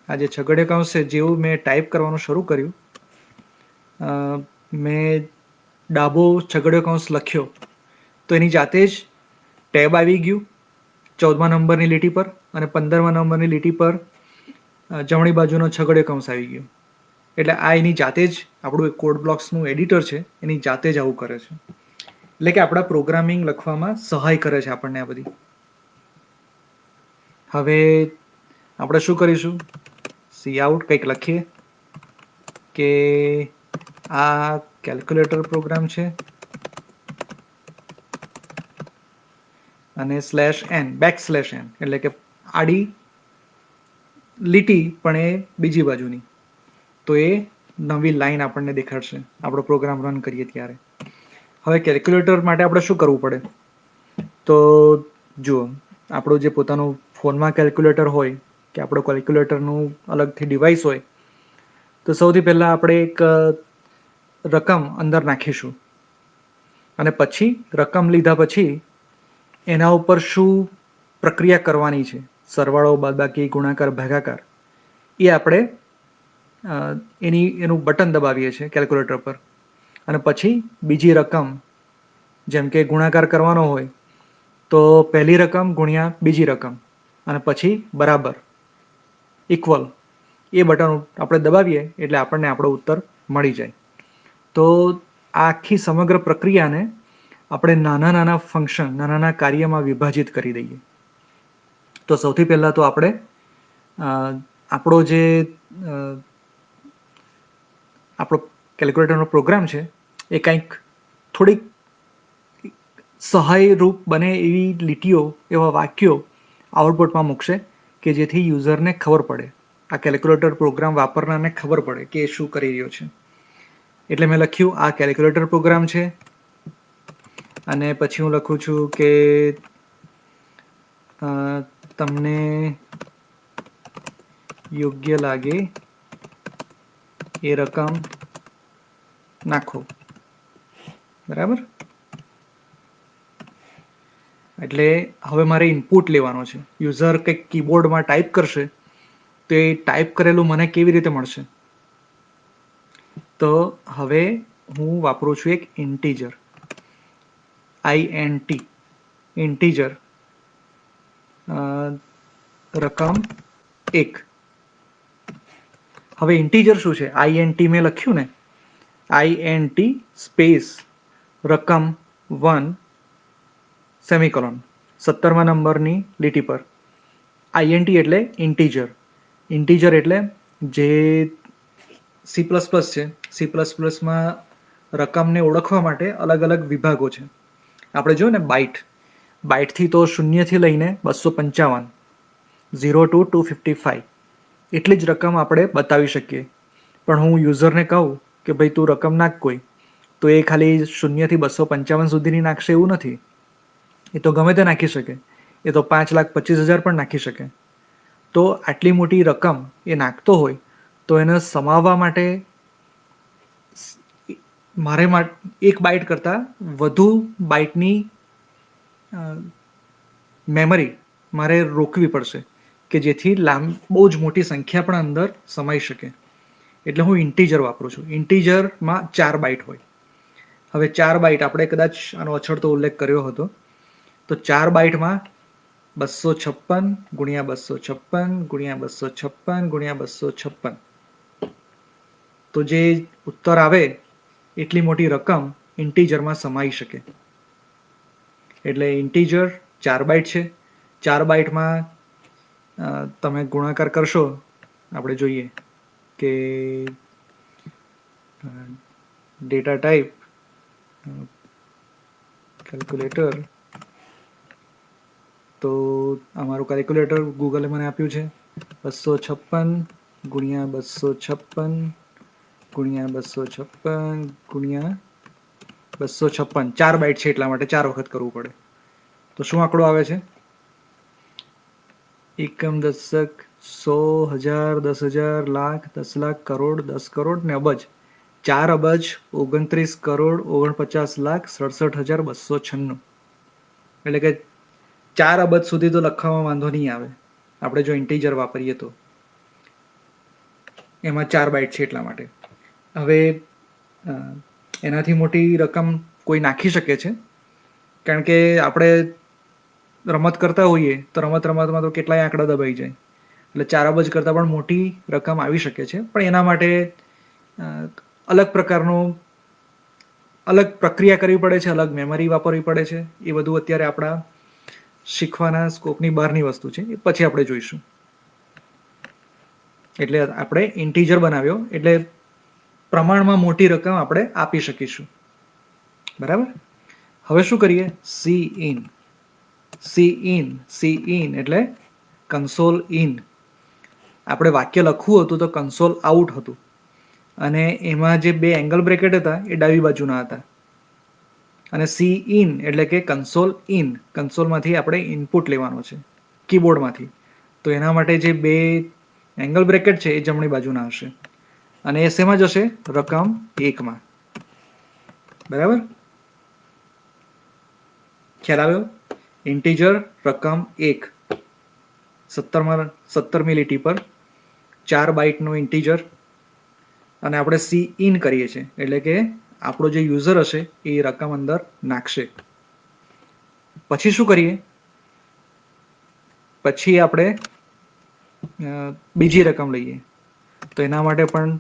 [SPEAKER 1] આ જે છગડીયા કૌંસ છે, જેવું મેં ટાઈપ કરવાનું શરૂ કર્યું, મેં ડાબો છગડીયો કૌંસ લખ્યો તો એની જાતે જ ટેબ આવી ગયું 14મા નંબરની લીટી પર અને 15મા નંબરની લીટી પર જમણી બાજુનો છગડીયો કૌંસ આવી ગયો. એટલે આ એની જાતે જ આપણું કોડ બ્લોક્સનું એડિટર છે, એની જાતે જ આવું કરે છે. એટલે કે આપણા પ્રોગ્રામિંગ લખવામાં સહાય કરે છે આપણને આ બધી. હવે આપણે શું કરીશું, સી આઉટ કંઈક લખીએ કે આ કેલ્ક્યુલેટર પ્રોગ્રામ છે અને /n \n એટલે કે આડી લીટી પણ એ બીજી બાજુની, તો એ નવી લાઈન આપણને દેખાડશે આપણો પ્રોગ્રામ રન કરીએ ત્યારે. હવે કેલ્ક્યુલેટર માટે આપણે શું કરવું પડે, તો જુઓ આપણું જે પોતાનું ફોનમાં કેલ્ક્યુલેટર હોય કે આપણો કેલ્ક્યુલેટરનું અલગથી ડિવાઇસ હોય, તો સૌથી પહેલાં આપણે એક રકમ અંદર નાખીશું અને પછી રકમ લીધા પછી એના ઉપર શું પ્રક્રિયા કરવાની છે, સરવાળો, બાદબાકી, ગુણાકાર, ભાગાકાર, એ આપણે એનું બટન દબાવીએ છીએ કેલ્ક્યુલેટર પર. અને પછી બીજી રકમ, જેમ કે ગુણાકાર કરવાનો હોય તો પહેલી રકમ ગુણ્યા બીજી રકમ અને પછી બરાબર ઇક્વલ, એ બટન આપણે દબાવીએ એટલે આપણને આપણો ઉત્તર મળી જાય. તો આ આખી સમગ્ર પ્રક્રિયાને આપણે નાના નાના ફંક્શન, નાના નાના કાર્યમાં વિભાજિત કરી દઈએ. તો સૌથી પહેલાં તો આપણે આપણો જે આપણો કેલ્ક્યુલેટરનો પ્રોગ્રામ છે એ કંઈક થોડીક સહાયરૂપ બને એવી લીટીઓ, એવા વાક્યો આઉટપુટમાં મૂકશે કે જેથી યુઝરને ખબર પડે આ કેલ્ક્યુલેટર પ્રોગ્રામ વાપરનારને ખબર પડે કે એ શું કરી રહ્યો છે. એટલે મેં લખ્યું આ કેલ્ક્યુલેટર પ્રોગ્રામ છે, અને પછી હું લખું છું કે તમને યોગ્ય લાગે એ રકમ નાખો. બરાબર. એટલે હવે મારે ઇનપુટ લેવાનો છે. યુઝર કંઈક કીબોર્ડમાં ટાઈપ કરશે તો એ ટાઈપ કરેલું મને કેવી રીતે મળશે? તો હવે હું વાપરું છું એક ઇન્ટીજર, INT, ઇન્ટીજર રકમ 1. હવે ઇન્ટીજર શું છે? INT મેં લખ્યું ને, INT સ્પેસ રકમ 1 સેમિકોલોન 17મા નંબરની લીટી પર. INT એટલે ઇન્ટીજર. ઇન્ટીજર એટલે જે C++ છે, C++માં રકમને ઓળખવા માટે અલગ અલગ વિભાગો છે. આપણે જોયું ને બાઇટથી તો 0થી લઈને 255, 0 to 255 એટલી જ રકમ આપણે બતાવી શકીએ. પણ હું યુઝરને કહું કે ભાઈ તું રકમ નાખ કોઈ, તો એ ખાલી 0થી 255 સુધીની નાખશે એવું નથી. એ તો ગમે તે નાખી શકે. એ તો 5,25,000 પણ નાખી શકે. તો આટલી મોટી રકમ એ નાખતો હોય તો એને સમાવવા માટે મારે એક બાઇટ કરતાં વધુ બાઇટની મેમરી મારે રોકવી પડશે કે જેથી બહુ જ મોટી સંખ્યા પણ અંદર સમાઈ શકે. એટલે હું ઇન્ટીજર વાપરું છું. ઇન્ટીજરમાં 4 બાઇટ હોય. હવે 4 બાઇટ આપણે કદાચ આનો અછડતો ઉલ્લેખ કર્યો હતો. તો 4 બાઇટમાં 256 ગુણ્યા 256 ગુણ્યા 256 ગુણ્યા 256, તો જે ઉત્તર આવે એટલી મોટી રકમ ઇન્ટીજરમાં સમાઈ શકે. એટલે ઇન્ટીજર 4 બાઇટ છે. 4 બાઇટમાં તમે ગુણાકાર કરશો, આપણે જોઈએ કે ડેટા ટાઈપ કેલ્ક્યુલેટર, તો અમારું કેલ્ક્યુલેટર ગૂગલે મને આપ્યું છે 256 ગુણ્યા 256 ગુણ્યા 256 ગુણ્યા 256, 4 બાઇટ છે એટલા માટે 4 વખત કરવું પડે. તો શું આંકડો આવે છે? એકમ, દશક, 100, 1000, 10,000, લાખ, 10 લાખ, કરોડ, 10 કરોડ ને અબજ. 4 અબજ 29 કરોડ 49 લાખ 67,296. એટલે કે 4 અબજ સુધી તો લખવામાં વાંધો નહીં આવે આપણે જો ઇન્ટીજર વાપરીએ તો. એમાં 4 બાઇટ છે એટલા માટે. હવે એનાથી મોટી રકમ કોઈ નાખી શકે છે, કારણ કે આપણે રમત કરતા હોઈએ તો રમતમાં તો કેટલાય આંકડા દબાઈ જાય. એટલે 4 અબજ કરતાં પણ મોટી રકમ આવી શકે છે. પણ એના માટે અલગ પ્રક્રિયા કરવી પડે છે, અલગ મેમરી વાપરવી પડે છે. એ બધું અત્યારે આપણા શીખવાના સ્કોપની બહારની વસ્તુ છે. એ પછી આપણે જોઈશું. એટલે આપણે ઇન્ટીજર બનાવ્યો એટલે પ્રમાણમાં મોટી રકમ આપણે આપી શકીશું. બરાબર. હવે શું કરીએ? Cin એટલે કન્સોલ ઇન. આપણે વાક્ય લખવું હતું તો કન્સોલ આઉટ હતું, અને એમાં જે 2 એંગલ બ્રેકેટ હતા એ ડાબી બાજુના હતા. અને Cin એટલે કે કન્સોલ ઇન, કન્સોલમાંથી આપણે ઇનપુટ લેવાનો છે કીબોર્ડમાંથી. તો એના માટે જે 2 એંગલ બ્રેકેટ છે એ જમણી બાજુના હશે, અને એ શેમાં જશે? રકમ 1માં. બરાબર. ખ્યાલ આવ્યો? ઇન્ટીજર રકમ 1 17મી લીટી પર 4 બાઇટનો ઇન્ટીજર, અને આપણે Cin કરીએ છીએ એટલે કે આપણો જે યુઝર હશે એ રકમ અંદર નાખશે. પછી શું કરીએ? પછી આપણે બીજી રકમ લઈએ. તો એના માટે પણ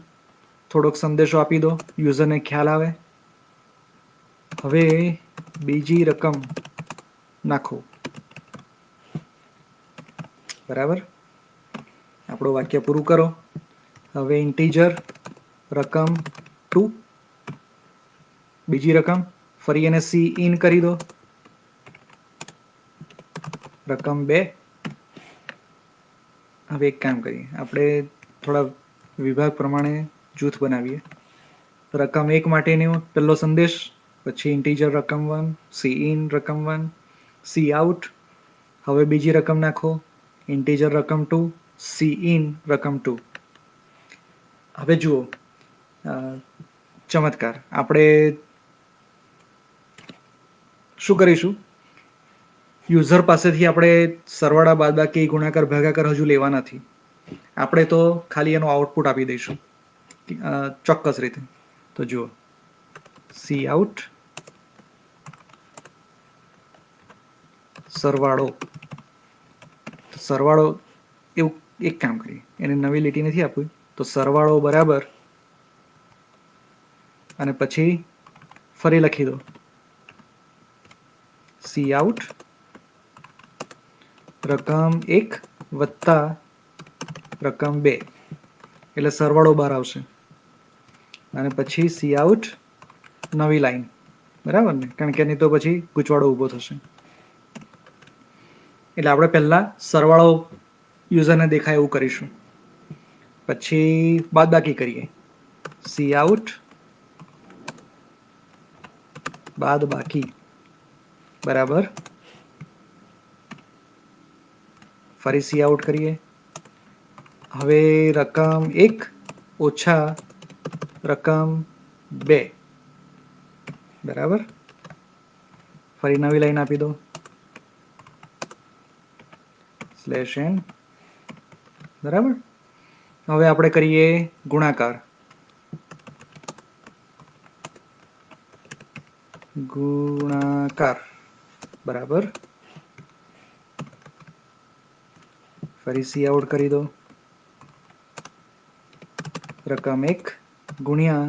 [SPEAKER 1] થોડોક સંદેશો આપી દો, યુઝરને ખ્યાલ આવે. હવે બીજી રકમ નાખો. બરાબર. આપણું વાક્ય પૂરું કરો. હવે ઇન્ટીજર રકમ 2, બીજી રકમ ફરી એને Cin કરી દો, રકમ 2. હવે એક કામ કરીએ, આપણે થોડા વિભાગ પ્રમાણે જૂથ બનાવીએ. રકમ 1 માટેનો પહેલો સંદેશ, પછી ઇન્ટીજર રકમ 1, સી ઇન રકમ 1, સી આઉટ. હવે બીજી રકમ નાખો, ઇન્ટીજર રકમ 2, સી ઇન રકમ 2. હવે જુઓ ચમત્કાર. આપણે શું કરીશું, યુઝર પાસેથી આપણે સરવાળા, બાદબાકી, ગુણાકાર, ભાગાકાર હજુ લેવા નથી. આપણે તો ખાલી એનું આઉટપુટ આપી દઈશું ચોક્કસ રીતે. તો જુઓ, સી આઉટ સરવાળો. સરવાળો એવું એક કામ કરીએ, એને નવી લીટી નથી આપવી, તો સરવાળો બરાબર, અને પછી ફરી લખી દો સી આઉટ રકમ 1 વત્તા રકમ 2, એટલે સરવાળો બહાર આવશે. અને પછી સી આઉટ નવી લાઈન, બરાબર ને, કારણ કે નહીં તો પછી ગૂંચવાડો ઊભો થશે. એટલે આપણે પહેલા સરવાળો યુઝરને દેખાય એવું કરીશું, પછી બાદબાકી કરીએ, સી આઉટ બાદબાકી બરાબર, ફરી સી આઉટ કરીએ. હવે રકમ 1 ઓછા રકમ 2 બરાબર, ફરી નવી લાઈન આપી દો /n બરાબર. હવે આપણે કરીએ ગુણાકાર. ગુણાકાર બરાબર, ફરી સી આઉટ કરી દો. રકમ 1 ગુણ્યા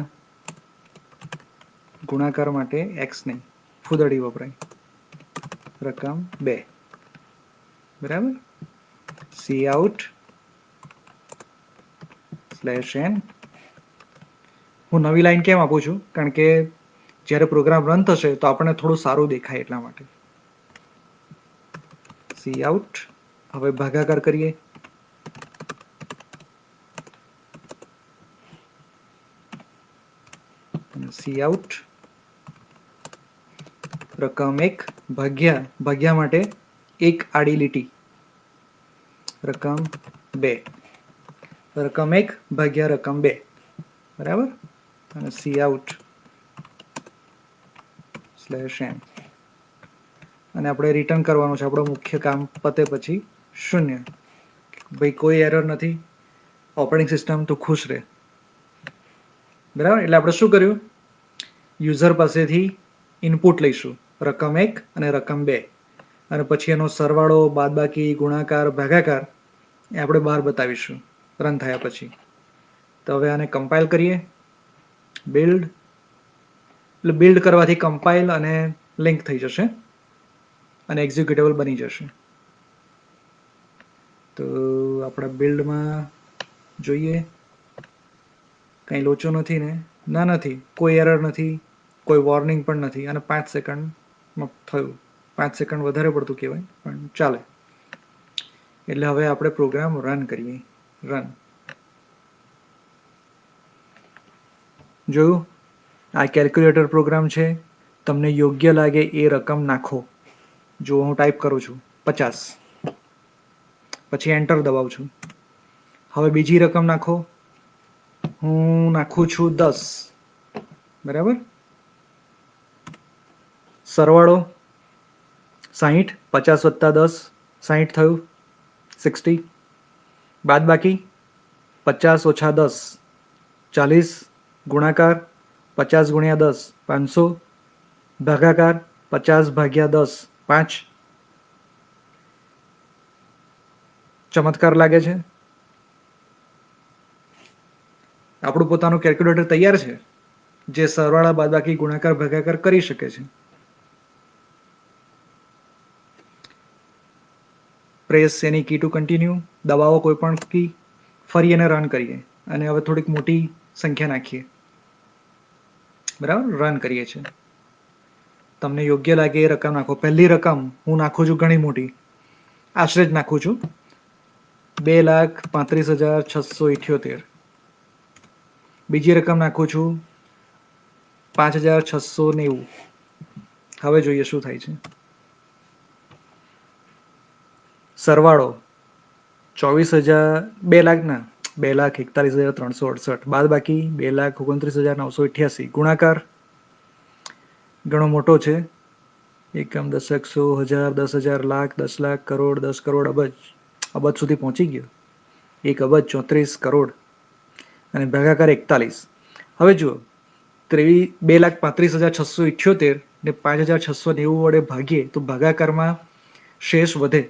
[SPEAKER 1] ગુણાકાર માટે x નહીં, ફૂદડી વપરાય, રકમ 2 બરાબર. C out /n. હું નવી લાઈન કેમ આપું છું, કારણ કે જ્યારે પ્રોગ્રામ રન થશે તો આપણને થોડું સારું દેખાય એટલા માટે. C out. હવે ભાગાકાર કરીએ, સી આઉટ રકમ 1 ભાગ્યા, ભાગ્યા માટે એક આડી લીટી, રકમ 2, રકમ 1 ભાગ્યા રકમ 2 બરાબર. અને સી આઉટ /n. અને આપણે રિટર્ન કરવાનું છે, આપણું મુખ્ય કામ પતે પછી 0. ભાઈ કોઈ એરર નથી, ઓપરેટિંગ સિસ્ટમ તો ખુશ રહે, બરાબર. એટલે આપણે શું કર્યું, યુઝર પાસેથી ઇનપુટ લઈશું રકમ 1 અને રકમ 2, અને પછી એનો સરવાળો, બાદબાકી, ગુણાકાર, ભાગાકાર એ આપણે બહાર બતાવીશું રન થયા પછી. તો હવે આને કમ્પાઇલ કરીએ, બિલ્ડ. એટલે બિલ્ડ કરવાથી કમ્પાઇલ અને લિંક થઈ જશે અને એક્ઝિક્યુટેબલ બની જશે. તો આપણા બિલ્ડમાં જોઈએ, કંઈ લોચો નથી ને? ના, નથી, કોઈ એરર નથી, કોઈ વોર્નિંગ પણ નથી, અને 5 સેકન્ડમાં થયું. 5 સેકન્ડ વધારે પડતું કહેવાય, પણ ચાલે. એટલે હવે આપણે પ્રોગ્રામ રન કરીએ. રન. જોયું, આ કેલ્ક્યુલેટર પ્રોગ્રામ છે. તમને યોગ્ય લાગે એ રકમ નાખો. જો હું ટાઈપ કરું છું 50, પછી એન્ટર દબાવું છું. હવે બીજી રકમ નાખો, હું નાખું છું 10 બરાબર. સરવાળો 60, 50 વત્તા 10 60 થયું 60. બાદબાકી 50 ઓછા 10 40. ગુણાકાર 50 ગુણ્યા 10 500. ભાગાકાર 50 ભાગ્યા 10 5. ચમત્કાર લાગે છે. આપણું પોતાનું કેલ્ક્યુલેટર તૈયાર છે, જે સરવાળા, બાદબાકી, ગુણાકાર, ભાગાકાર કરી શકે છે. Press any key to continue, દબાવો કોઈ પણ કી, ફરી એને રન કરીએ. અને હવે થોડીક મોટી સંખ્યા નાખીએ, બરાબર. રન કરીએ છીએ. તમને યોગ્ય લાગે એ રકમ નાખો. પહેલી રકમ હું નાખું છું ઘણી મોટી, આશરે જ નાખું છું, 2,35,678. બીજી રકમ નાખું છું 5,690. હવે જોઈએ શું થાય છે. સરવાળો 2 લાખ ના 2,41,368 બાદ બાકી 2,29,988. ગુણાકાર ઘણો મોટો છે. એકમ, દશક, 100,000, 10,000, લાખ, 10 લાખ, કરોડ, 10 કરોડ, અબજ. અબજ સુધી પહોંચી ગયો. 1,34,00,00,000 અને ભાગાકાર 41. હવે જુઓ, 2,35,678 ને 5,690 વડે ભાગીએ તો ભાગાકારમાં શેષ વધે.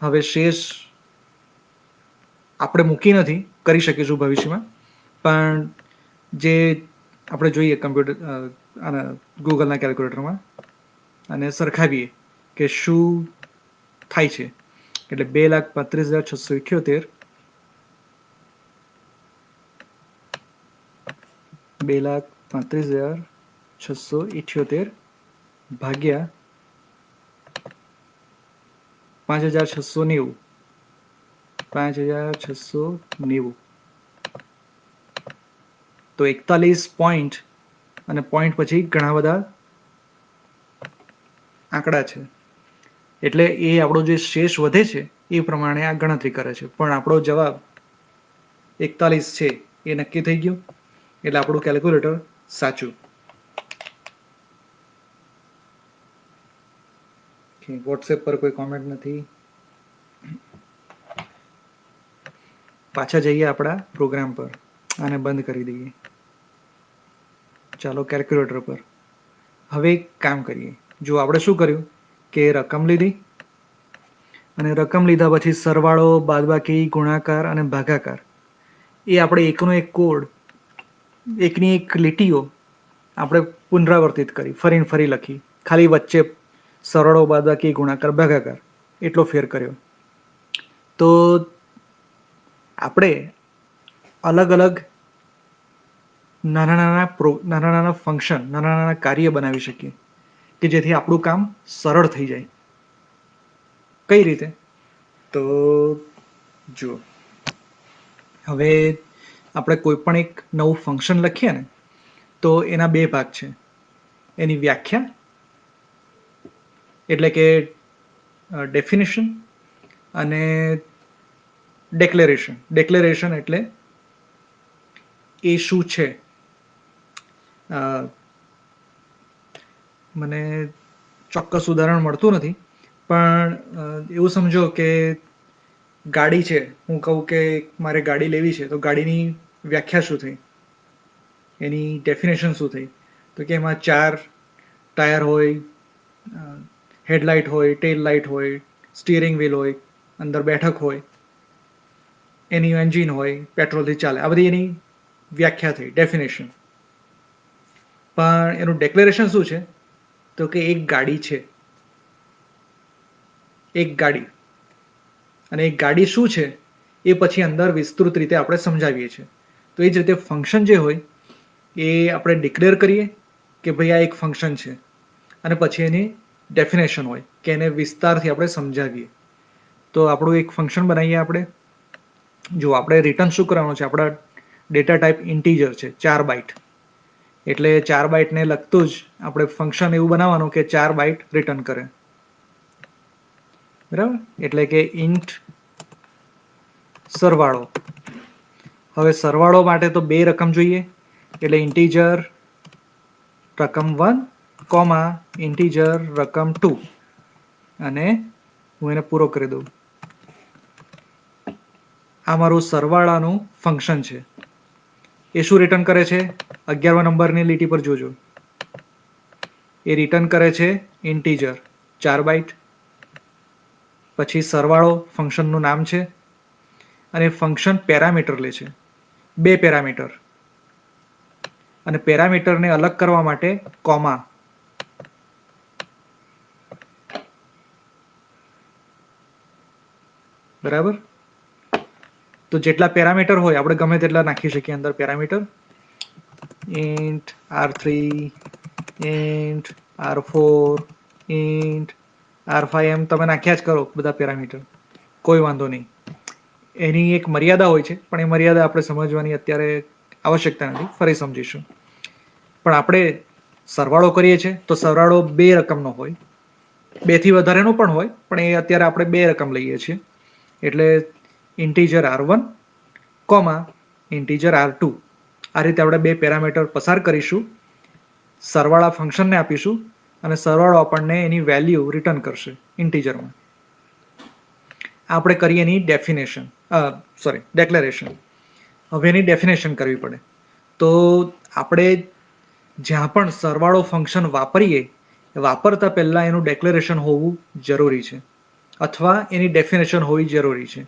[SPEAKER 1] હવે શેષ આપણે મૂકી નથી, કરી શકીશું ભવિષ્યમાં, પણ જે આપણે જોઈએ કમ્પ્યુટર ગૂગલના કેલ્ક્યુલેટરમાં અને સરખાવીએ કે શું થાય છે. એટલે 2,35,678 2,35,678 ભાગ્યા 5,690. 5,690 તો 41 પોઈન્ટ અને પોઈન્ટ પછી ઘણા બધા આંકડા છે. એટલે એ આપણો જે શેષ વધે છે એ પ્રમાણે આ ગણતરી કરે છે. પણ આપણો જવાબ 41 છે એ નક્કી થઈ ગયું. એટલે આપણું કેલ્ક્યુલેટર સાચું. વોટ્સએપ પર કોઈ કોમેન્ટ નથી. પાછા જઈએ આપણા પ્રોગ્રામ પર. આને બંધ કરી દઈએ. ચાલો કેલ્ક્યુલેટર પર. હવે એક કામ કરીએ. જો આપણે શું કર્યું કે રકમ લીધી અને રકમ લીધા પછી સરવાળો, બાદબાકી, ગુણાકાર અને ભાગાકાર એ આપણે એકનો એક કોડ, એકની એક લીટીઓ આપણે પુનરાવર્તિત કરી, ફરીને ફરી લખી. ખાલી વચ્ચે સરવાળો, બાદબાકી, ગુણાકાર, ભાગાકાર એટલો ફેર કર્યો. તો આપણે અલગ અલગ નાના નાના ફંક્શન, નાના નાના કાર્ય બનાવી શકીએ કે જેથી આપણું કામ સરળ થઈ જાય. કઈ રીતે? તો જુઓ, હવે આપણે કોઈ પણ એક નવું ફંક્શન લખીએ ને તો એના બે ભાગ છે. એની વ્યાખ્યા એટલે કે ડેફિનેશન અને ડેક્લેરેશન. ડેક્લેરેશન એટલે એ શું છે. મને ચોક્કસ ઉદાહરણ મળતું નથી, પણ એવું સમજો કે ગાડી છે. હું કહું કે મારે ગાડી લેવી છે, તો ગાડીની વ્યાખ્યા શું થઈ, એની ડેફિનેશન શું થઈ? તો કે એમાં 4 ટાયર હોય, હેડલાઇટ હોય, ટેલ લાઇટ હોય, સ્ટીયરિંગ વ્હીલ હોય, અંદર બેઠક હોય, એની એન્જિન હોય, પેટ્રોલથી ચાલે. આ બધી એની વ્યાખ્યા થઈ, ડેફિનેશન. પણ એનું ડેક્લેરેશન શું છે? તો કે એક ગાડી છે. એક ગાડી. અને એક ગાડી શું છે એ પછી અંદર વિસ્તૃત રીતે આપણે સમજાવીએ છીએ. તો એ જ રીતે ફંક્શન જે હોય એ આપણે ડિક્લેર કરીએ કે ભાઈ આ એક ફંક્શન છે, અને પછી એની ડેફિનેશન હોય કે એને વિસ્તારથી આપણે સમજાવીએ. તો આપણું એક ફંક્શન બનાવીએ આપણે. જો આપણે રિટર્ન શું કરવાનું છે? આપણા ડેટા ટાઈપ ઇન્ટીજર છે, 4 બાઇટ. એટલે 4 બાઇટને લગતું જ આપણે ફંક્શન એવું બનાવવાનું કે 4 બાઇટ રિટર્ન કરે. બરાબર? એટલે કે ઇન્ટ સરવાળો. હવે સરવાળો માટે તો બે રકમ જોઈએ. એટલે ઇન્ટીજર રકમ 1, કોમા ઇન્ટીજર રકમ 2. અને હું એને પૂરો કરી દઉં. આ મારું સરવાળાનું ફંક્શન છે. એ શું રિટર્ન કરે છે? 11મા નંબરની લીટી પર જોજો. એ રિટર્ન કરે છે ઇન્ટીજર 4 બાઇટ. પછી સરવાળો ફંક્શનનું નામ છે, અને ફંક્શન પેરામીટર લે છે, 2 પેરામીટર. અને પેરામીટરને અલગ કરવા માટે કોમા. બરાબર? તો જેટલા પેરામીટર હોય આપણે ગમે તેટલા નાખી શકીએ અંદર parameter. Int r3, int r4, int r5, એમ તમે નાખ્યા જ કરો બધા પેરામીટર, કોઈ વાંધો નહીં. એની એક મર્યાદા હોય છે, પણ એ મર્યાદા આપણે સમજવાની અત્યારે આવશ્યકતા નથી, ફરી સમજીશું. પણ આપણે સરવાળો કરીએ છીએ તો સરવાળો 2 રકમનો હોય, 2 થી વધારેનો પણ હોય, પણ એ અત્યારે આપણે 2 રકમ લઈએ છીએ. એટલે integer r1 comma integer r2, આ રીતે આપણે 2 પેરામીટર પસાર કરીશું, સરવાળા ફંક્શનને આપીશું અને સરવાળો આપણને એની વેલ્યુ રિટર્ન કરશે ઇન્ટીજરમાં. આપણે કરીએ એની ડેક્લેરેશન. હવે એની ડેફિનેશન કરવી પડે. તો આપણે જ્યાં પણ સરવાળો ફંક્શન વાપરીએ, વાપરતા પહેલા એનું ડેક્લેરેશન હોવું જરૂરી છે, અથવા એની ડેફિનેશન હોવી જરૂરી છે.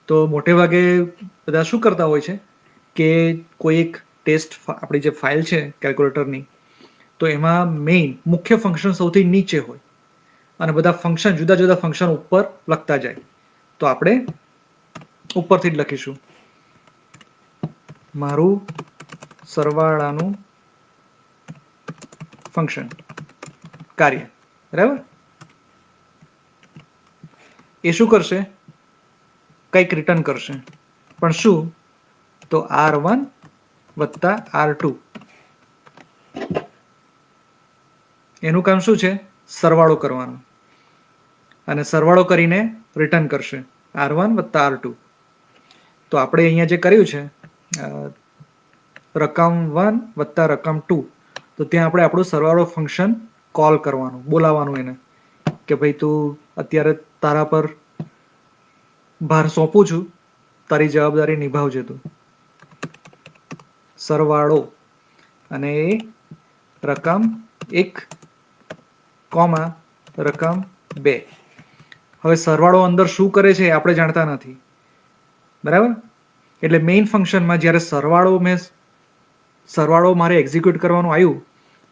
[SPEAKER 1] તો મોટે ભાગે બધા શું કરતા હોય છે કે કોઈ એક ટેસ્ટ આપણી જે ફાઇલ છે કેલ્ક્યુલેટરની, તો એમાં મેઇન મુખ્ય ફંક્શન સૌથી નીચે હોય અને બધા ફંક્શન જુદા જુદા ફંક્શન ઉપર લખતા જાય. તો આપણે ઉપરથી જ લખીશું, મારું સરવાળાનું ફંક્શન કાર્ય, બરાબર. એ શું કરશે? કંઈક રિટર્ન કરશે, પણ શું? તો r1 વત્તા r2. એનું કામ શું છે? સરવાળો કરવાનો, અને સરવાળો કરીને રિટર્ન કરશે r1 વત્તા r2. તો આપણે અહીંયા જે કર્યું છે રકમ 1 વત્તા રકમ 2, તો ત્યાં આપણે આપણું સરવાળો ફંક્શન કોલ કરવાનું, બોલાવવાનું એને, કે ભાઈ તું અત્યારે તારા પર ભાર સોંપું છું, તારી જવાબદારી નિભાવજે તું. સરવાળો, અને એ રકમ 1 કોમા રકમ 2. હવે સરવાળો અંદર શું કરે છે આપણે જાણતા નથી, બરાબર. એટલે મેઇન ફંક્શનમાં જ્યારે સરવાળો મારે એક્ઝિક્યુટ કરવાનું આવ્યું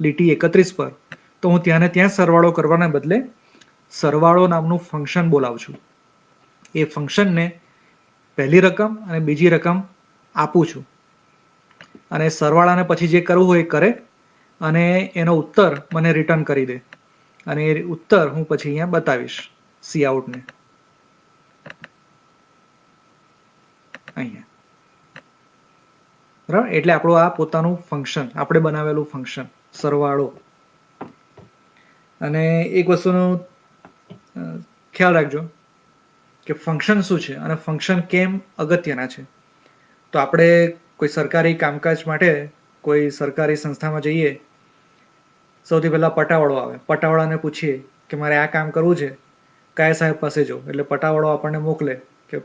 [SPEAKER 1] લીટી 31 પર, તો હું ત્યાંને ત્યાં સરવાળો કરવાને બદલે સરવાળો નામનું ફંક્શન બોલાવું છું. એ ફંક્શનને પહેલી રકમ અને બીજી રકમ આપું છું, અને સરવાળાને પછી જે કરવું હોય એ કરે, અને એનો ઉત્તર મને રિટર્ન કરી દે. અને એ ઉત્તર હું પછી અહીંયા બતાવીશ Cout ને અહીંયા, બરાબર. એટલે આપણું આ પોતાનું ફંક્શન, આપણે બનાવેલું ફંક્શન સરવાળો. અને એક વસ્તુનો ખ્યાલ રાખજો કે ફંક્શન શું છે અને ફંક્શન કેમ અગત્યના છે. તો આપણે કોઈ સરકારી કામકાજ માટે કોઈ સરકારી સંસ્થામાં જઈએ, સૌથી પહેલા પટાવાળો આવે, પટાવાળાને પૂછીએ કે મારે આ કામ કરવું છે, કયા સાહેબ પાસે જાઉં? એટલે પટાવાળો આપણને મોકલે કે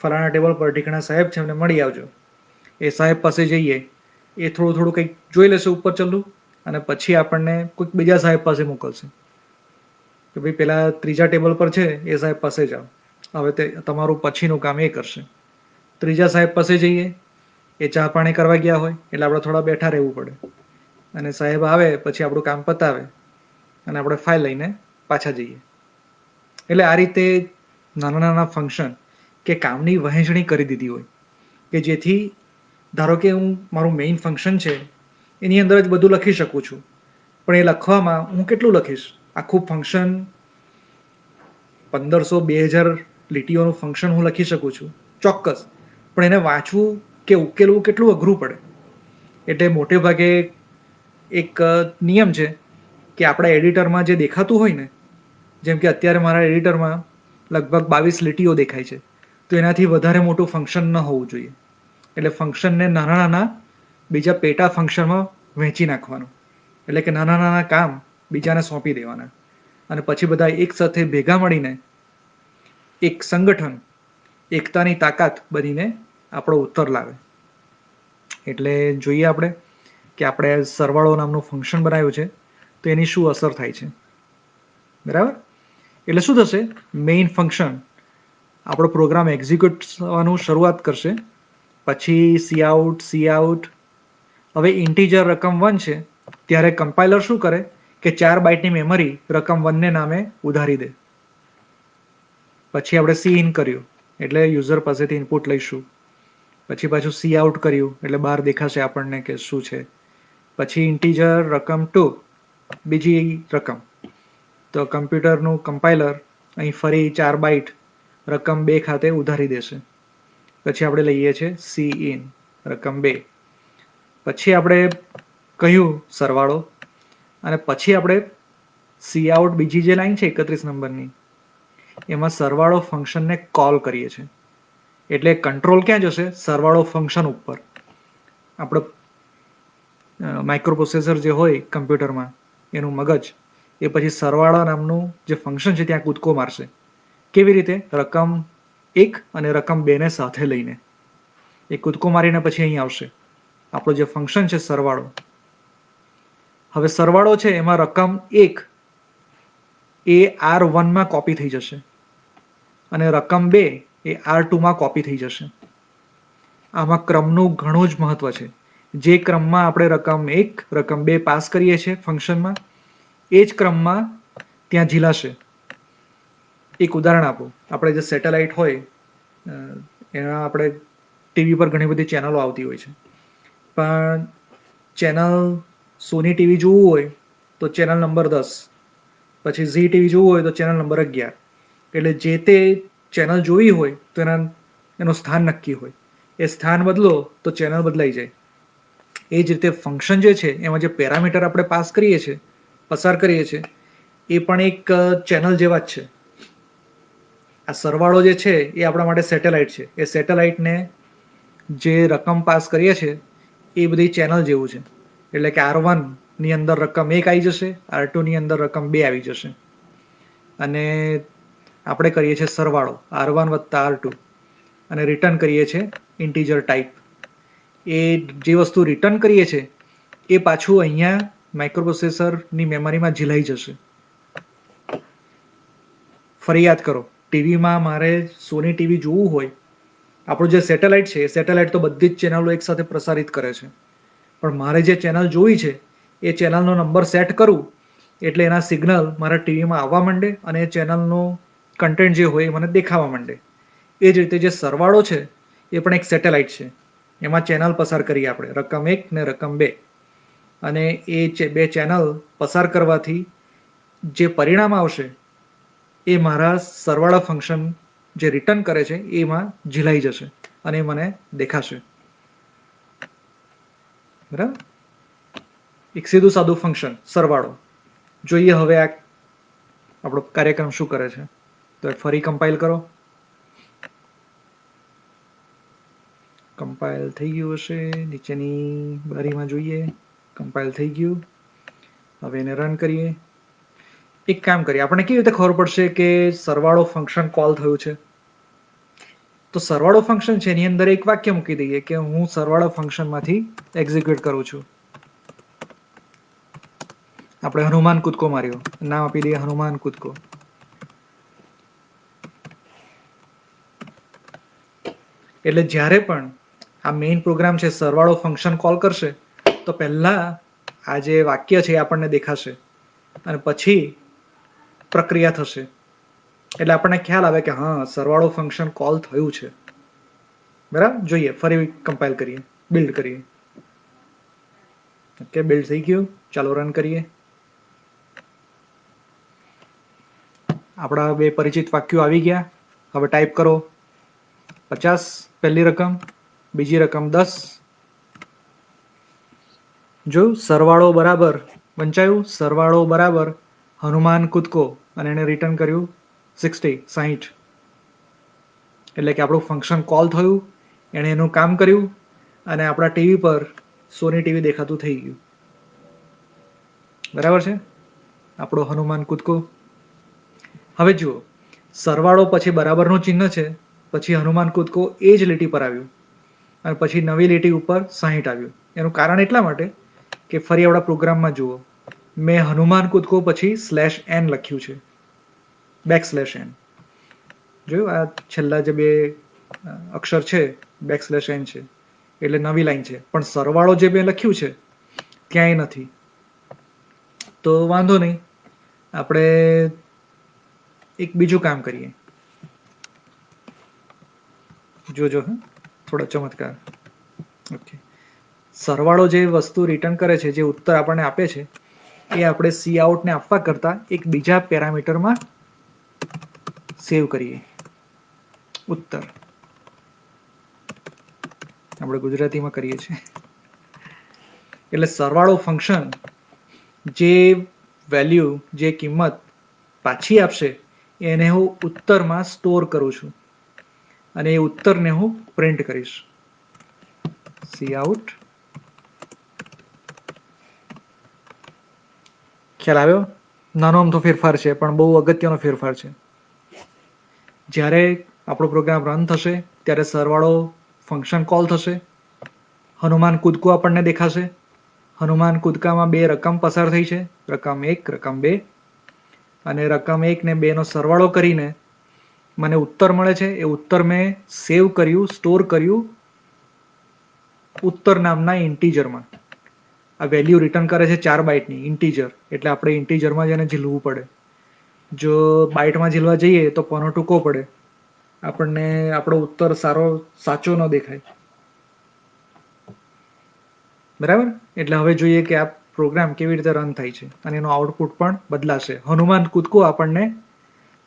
[SPEAKER 1] ફલાણા ટેબલ પર ઢીકણા સાહેબ છે, એમને મળી આવજો. એ સાહેબ પાસે જઈએ, એ થોડું કંઈક જોઈ લેશે ઉપર ચલ્લું, અને પછી આપણને કોઈક બીજા સાહેબ પાસે મોકલશે કે ભાઈ પેલા ત્રીજા ટેબલ પર છે એ સાહેબ પાસે જાઓ, હવે તે તમારું પછીનું કામ એ કરશે. ત્રીજા સાહેબ પાસે જઈએ, એ ચા પાણી કરવા ગયા હોય એટલે આપણે થોડા બેઠા રહેવું પડે, અને સાહેબ આવે પછી આપણું કામ પતાવે અને આપણે ફાઇલ લઈને પાછા જઈએ. એટલે આ રીતે નાના નાના ફંક્શન કે કામની વહેંચણી કરી દીધી હોય, કે જેથી ધારો કે હું મારું મેઇન ફંક્શન છે એની અંદર જ બધું લખી શકું છું, પણ એ લખવામાં હું કેટલું લખીશ? આખું ફંક્શન 1500-2000 લીટીઓનું ફંક્શન હું લખી શકું છું, ચોક્કસ, પણ એને વાંચવું કે ઉકેલવું કેટલું અઘરું પડે. એટલે મોટે ભાગે એક નિયમ છે કે આપણા એડિટરમાં જે દેખાતું હોય ને, જેમ કે અત્યારે મારા એડિટરમાં લગભગ 22 લીટીઓ દેખાય છે, તો એનાથી વધારે મોટું ફંક્શન ન હોવું જોઈએ. એટલે ફંક્શનને નાના નાના બીજા પેટા ફંક્શનમાં વહેંચી નાખવાનું, એટલે કે નાના નાના કામ બીજાને સોંપી દેવાના, અને પછી બધા એક સાથે ભેગા મળીને એક સંગઠન, એકતાની તાકાત બનીને આપણો ઉત્તર લાવે. એટલે જોઈએ આપણે કે આપણે સરવાળો નામનું ફંક્શન બનાવ્યું છે, તો એની શું અસર થાય છે, બરાબર. એટલે શું થશે? મેઇન ફંક્શન આપણો પ્રોગ્રામ એક્ઝિક્યુટ થવાનું શરૂઆત કરશે, પછી Cout. હવે ઇન્ટીજર રકમ 1 છે, ત્યારે કમ્પાઇલર શું કરે કે 4 બાઇટની મેમરી રકમ 1 ને નામે ઉધારી દે. પછી આપણે cin કર્યું એટલે યુઝર પાસેથી ઇનપુટ લઈશું, પછી પાછું Cout કર્યું એટલે બહાર દેખાશે આપણને કે શું છે. પછી ઇન્ટીજર રકમ 2, બીજી રકમ, તો કમ્પ્યુટરનું કમ્પાઇલર અહીં ફરી 4 બાઇટ રકમ 2 ખાતે ઉધારી દેશે. પછી આપણે લઈએ છીએ સી ઇન રકમ 2, પછી આપણે કહ્યું સરવાળો, અને પછી આપણે સી આઉટ બીજી જે લાઈન છે 31 નંબરની, એમાં સરવાળો ફંક્શનને કોલ કરીએ છીએ. એટલે કંટ્રોલ ક્યાં જશે? સરવાળો ફંક્શન ઉપર. આપણે માઇક્રોપ્રોસેસર જે હોય કમ્પ્યુટરમાં એનું મગજ એ પછી સરવાળા નામનું જે ફંક્શન છે ત્યાં કૂદકો મારશે. કેવી રીતે? રકમ 1 અને રકમ 2 ને સાથે લઈને એ કૂદકો મારીને પછી અહીં આવશે આપણો જે ફંક્શન છે સરવાળો. હવે સરવાળો છે એમાં રકમ 1 એ R1 માં કોપી થઈ જશે અને રકમ 2 એ R2 માં કોપી થઈ જશે. આમાં ક્રમનું ઘણું જ મહત્વ છે. જે ક્રમમાં આપણે રકમ 1 રકમ 2 પાસ કરીએ છીએ ફંક્શનમાં, એ જ ક્રમમાં ત્યાં ઝીલાશે. એક ઉદાહરણ આપો. આપણે જે સેટેલાઇટ હોય એના આપણે ટીવી પર ઘણી બધી ચેનલો આવતી હોય છે, પણ ચેનલ સોની ટીવી જોવું હોય તો ચેનલ નંબર 10, પછી ઝી ટીવી જોવું હોય તો ચેનલ નંબર 11. એટલે જે તે ચેનલ જોવી હોય તો એનું સ્થાન નક્કી હોય. એ સ્થાન બદલો તો ચેનલ બદલાઈ જાય. એ જ રીતે ફંક્શન જે છે એમાં જે પેરામીટર આપણે પાસ કરીએ છીએ, પસાર કરીએ છીએ, એ પણ એક ચેનલ જેવા જ છે. આ સરવાળો જે છે એ આપણા માટે સેટેલાઇટ છે. એ સેટેલાઇટને જે રકમ પાસ કરીએ છીએ એ બધી ચેનલ જેવું છે. એટલે કે R1 ની અંદર રકમ 1 આવી જશે, R2 ની અંદર રકમ 2 આવી જશે, અને આપણે કરીએ છીએ સરવાળો R1 વત્તા R2 અને રિટર્ન કરીએ છીએ ઇન્ટીજર ટાઈપ. એ જે વસ્તુ રિટર્ન કરીએ છીએ એ પાછું અહીંયા માઇક્રોપ્રોસેસરની મેમરીમાં ઝીલાઈ જશે. ફરી યાદ કરો, ટીવીમાં મારે સોની ટીવી જોવું હોય, આપણું જે સેટેલાઇટ છે એ સેટેલાઇટ તો બધી જ ચેનલો એકસાથે પ્રસારિત કરે છે, પણ મારે જે ચેનલ જોવી છે એ ચેનલનો નંબર સેટ કરું એટલે એના સિગ્નલ મારા ટીવીમાં આવવા માંડે અને એ ચેનલનો કન્ટેન્ટ જે હોય એ મને દેખાવા માંડે. એ જ રીતે જે સરવાળો છે એ પણ એક સેટેલાઇટ છે. એમાં ચેનલ પસાર કરીએ આપણે રકમ 1 ને રકમ 2, અને એ બે ચેનલ પસાર કરવાથી જે પરિણામ આવશે એ મારા સરવાળા ફંક્શન જે રિટર્ન કરે છે એમાં ઝીલાઈ જશે અને મને દેખાશે. બરાબર? એક સીધું સાદું ફંક્શન સરવાળો. જોઈએ હવે આ આપણો કાર્યક્રમ શું કરે છે. તો ફરી કમ્પાઇલ કરો. કમ્પાઇલ થઈ ગયું હશે. નીચેની બારીમાં જોઈએ. કમ્પાઇલ થઈ ગયું. હવે એને રન કરીએ. એક કામ કરીએ, આપણે કેવી રીતે ખબર પડશે કે સરવાળો ફંક્શન કોલ થયું છે? તો સરવાળો ફંક્શન છે એની અંદર એક વાક્ય મૂકી દઈએ કે હું સરવાળો ફંક્શનમાંથી એક્ઝિક્યુટ કરું છું. આપણે હનુમાન કૂદકો માર્યો, નામ આપી દઈએ હનુમાન કૂદકો. એટલે જ્યારે પણ આ મેઇન પ્રોગ્રામ છે સરવાળો ફંક્શન કોલ કરશે તો પહેલા આ જે વાક્ય છે એ આપણને દેખાશે અને પછી પ્રક્રિયા થશે. એટલે આપણને ખ્યાલ આવે કે હા, સરવાળો ફંક્શન કોલ થયું છે. બરાબર? જોઈએ, ફરી કમ્પાઇલ કરીએ, બિલ્ડ કરીએ. ઓકે, બિલ્ડ થઈ ગયું. ચાલો રન કરીએ. આપણા બે પરિચિત વાક્યો આવી ગયા. હવે ટાઈપ કરો 50 પહેલી રકમ, બીજી રકમ 10. જો સરવાળો બરાબર વંચાયું, સરવાળો બરાબર હનુમાન કૂદકો, અને એને રિટર્ન કર્યું 60. એટલે કે આપણું ફંક્શન કોલ થયું, એણે એનું કામ કર્યું અને આપણા ટીવી પર સોની ટીવી દેખાતું થઈ ગયું. બરાબર છે આપણો હનુમાન કૂદકો. હવે જુઓ, સરવાળો પછી બરાબરનું ચિહ્ન છે, પછી હનુમાન કૂદકો એ જ લીટી પર આવ્યું અને પછી નવી લીટી ઉપર 60 આવ્યું. એનું કારણ એટલા માટે કે ફરી આપણા પ્રોગ્રામમાં જુઓ, મેં હનુમાન કૂદકો પછી /n લખ્યું છે, \n. જોયું? આ છેલ્લા જે બે અક્ષર છે \n છે, એટલે નવી લાઈન છે. પણ સરવાળો જે મેં લખ્યું છે ક્યાંય નથી. તો વાંધો નહીં, આપણે એક બીજું કામ કરીએ. જોજો, હા, થોડા ચમત્કાર. ઓકે, સરવાળો જે વસ્તુ રિટર્ન કરે છે, જે ઉત્તર આપણને આપે છે, એ આપણે સી આઉટને આપવા કરતા એક બીજા પેરામીટરમાં સેવ કરીએ ઉત્તર. આપણે ગુજરાતીમાં કરીએ છીએ. એટલે સરવાળો ફંક્શન જે વેલ્યુ, જે કિંમત પાછી આપશે એને હું ઉત્તરમાં સ્ટોર કરું છું અને એ ઉત્તરને હું પ્રિન્ટ કરીશ. Cout. ખ્યાલ આવ્યો? નાનો અમથો ફેરફાર છે પણ બહુ અગત્યનો ફેરફાર છે. જ્યારે આપણો પ્રોગ્રામ રન થશે ત્યારે સરવાળો ફંક્શન કોલ થશે. હનુમાન કૂદકો આપણને દેખાશે. હનુમાન કૂદકામાં બે રકમ પસાર થઈ છે, રકમ 1, રકમ 2, અને રકમ 1 ને 2 નો સરવાળો કરીને મને ઉત્તર મળે છે. એ ઉત્તર મેં સેવ કર્યું, સ્ટોર કર્યું ઉત્તર નામના ઇન્ટીજરમાં. આ વેલ્યુ રિટર્ન કરે છે 4 બાઇટની ઇન્ટીજર, એટલે આપણે ઇન્ટીજરમાં જ એને ઝીલવું પડે. જો બાઇટમાં ઝીલવા જઈએ તો પનો ટૂંકો પડે, આપણને આપણો ઉત્તર સાચો ન દેખાય. બરાબર? એટલે હવે જોઈએ કે આ પ્રોગ્રામ કેવી રીતે રન થાય છે અને એનું આઉટપુટ પણ બદલાશે. હનુમાન કૂદકો આપણને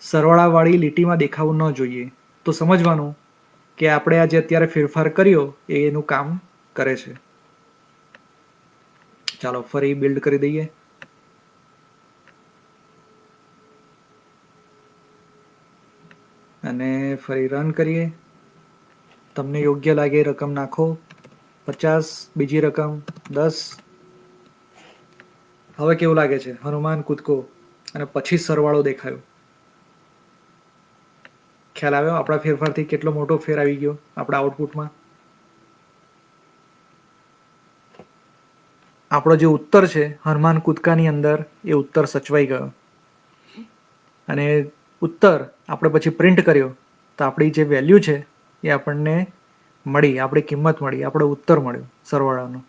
[SPEAKER 1] સરવાળાવાળી લીટીમાં દેખાવું ન જોઈએ. તો સમજવાનું કે આપણે આ જે અત્યારે ફેરફાર કર્યો એ એનું કામ કરે છે. ચાલો ફરી બિલ્ડ કરી દઈએ. અને ફરી રન કરીએ. તમને યોગ્ય લાગે રકમ નાખો. 50, બીજી રકમ 10. હવે કેવું લાગે છે? હનુમાન કૂદકો અને પછી સરવાળો દેખાયો. ખ્યાલ આવ્યો આપણા ફેરફારથી કેટલો મોટો ફેર આવી ગયો આપણા આઉટપુટમાં? આપણો જે ઉત્તર છે હનુમાન કૂદકાની અંદર એ ઉત્તર સચવાઈ ગયો અને ઉત્તર આપણે પછી પ્રિન્ટ કર્યો તો આપણી જે વેલ્યુ છે એ આપણને મળી, આપણી કિંમત મળી, આપણો ઉત્તર મળ્યો સરવાળાનો.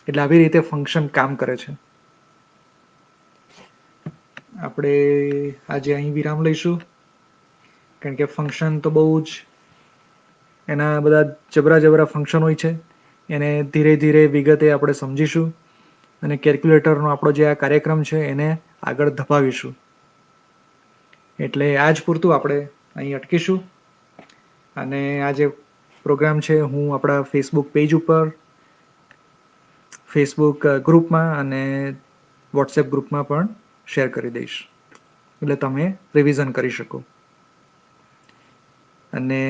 [SPEAKER 1] એટલે આવી રીતે ફંક્શન કામ કરે છે. આપણે આજે અહીં વિરામ લઈશું, કારણ કે ફંક્શન તો બહુ જ એના બધા જબરા ફંક્શન હોય છે. એને ધીરે ધીરે વિગતે આપણે સમજીશું અને કેલ્ક્યુલેટરનો આપણો જે આ કાર્યક્રમ છે એને આગળ ધપાવીશું. એટલે આજ પૂરતું આપણે અહીં અટકીશું. અને આ જે પ્રોગ્રામ છે હું આપણા ફેસબુક પેજ ઉપર, ફેસબુક ગ્રુપમાં અને વોટ્સએપ ગ્રુપમાં પણ શેર કરી દઈશ, એટલે તમે રિવિઝન કરી શકો. અને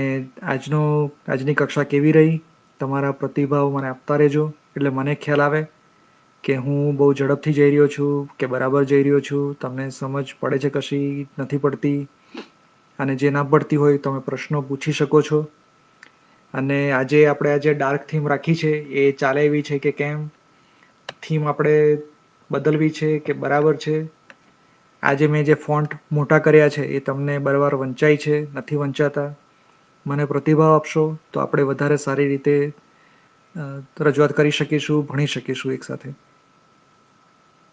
[SPEAKER 1] આજની કક્ષા કેવી રહી તમારા પ્રતિભાવ મને આપતા રહેજો, એટલે મને ખ્યાલ આવે કે હું બહુ ઝડપથી જઈ રહ્યો છું કે બરાબર જઈ રહ્યો છું, તમને સમજ પડે છે કશી નથી પડતી. અને જે ના પડતી હોય તમે પ્રશ્નો પૂછી શકો છો. અને આપણે આજે ડાર્ક થીમ રાખી છે એ ચાલે એવી છે કે કેમ, થીમ આપણે બદલવી છે કે બરાબર છે, આજે મેં જે ફોન્ટ મોટા કર્યા છે એ તમને બરાબર વંચાય છે નથી વંચાતા, મને પ્રતિભાવ આપશો તો આપણે વધારે સારી રીતે રજૂઆત કરી શકીશું, ભણી શકીશું એક સાથે.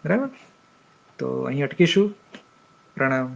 [SPEAKER 1] બરાબર? તો અહીં અટકીશું. પ્રણામ.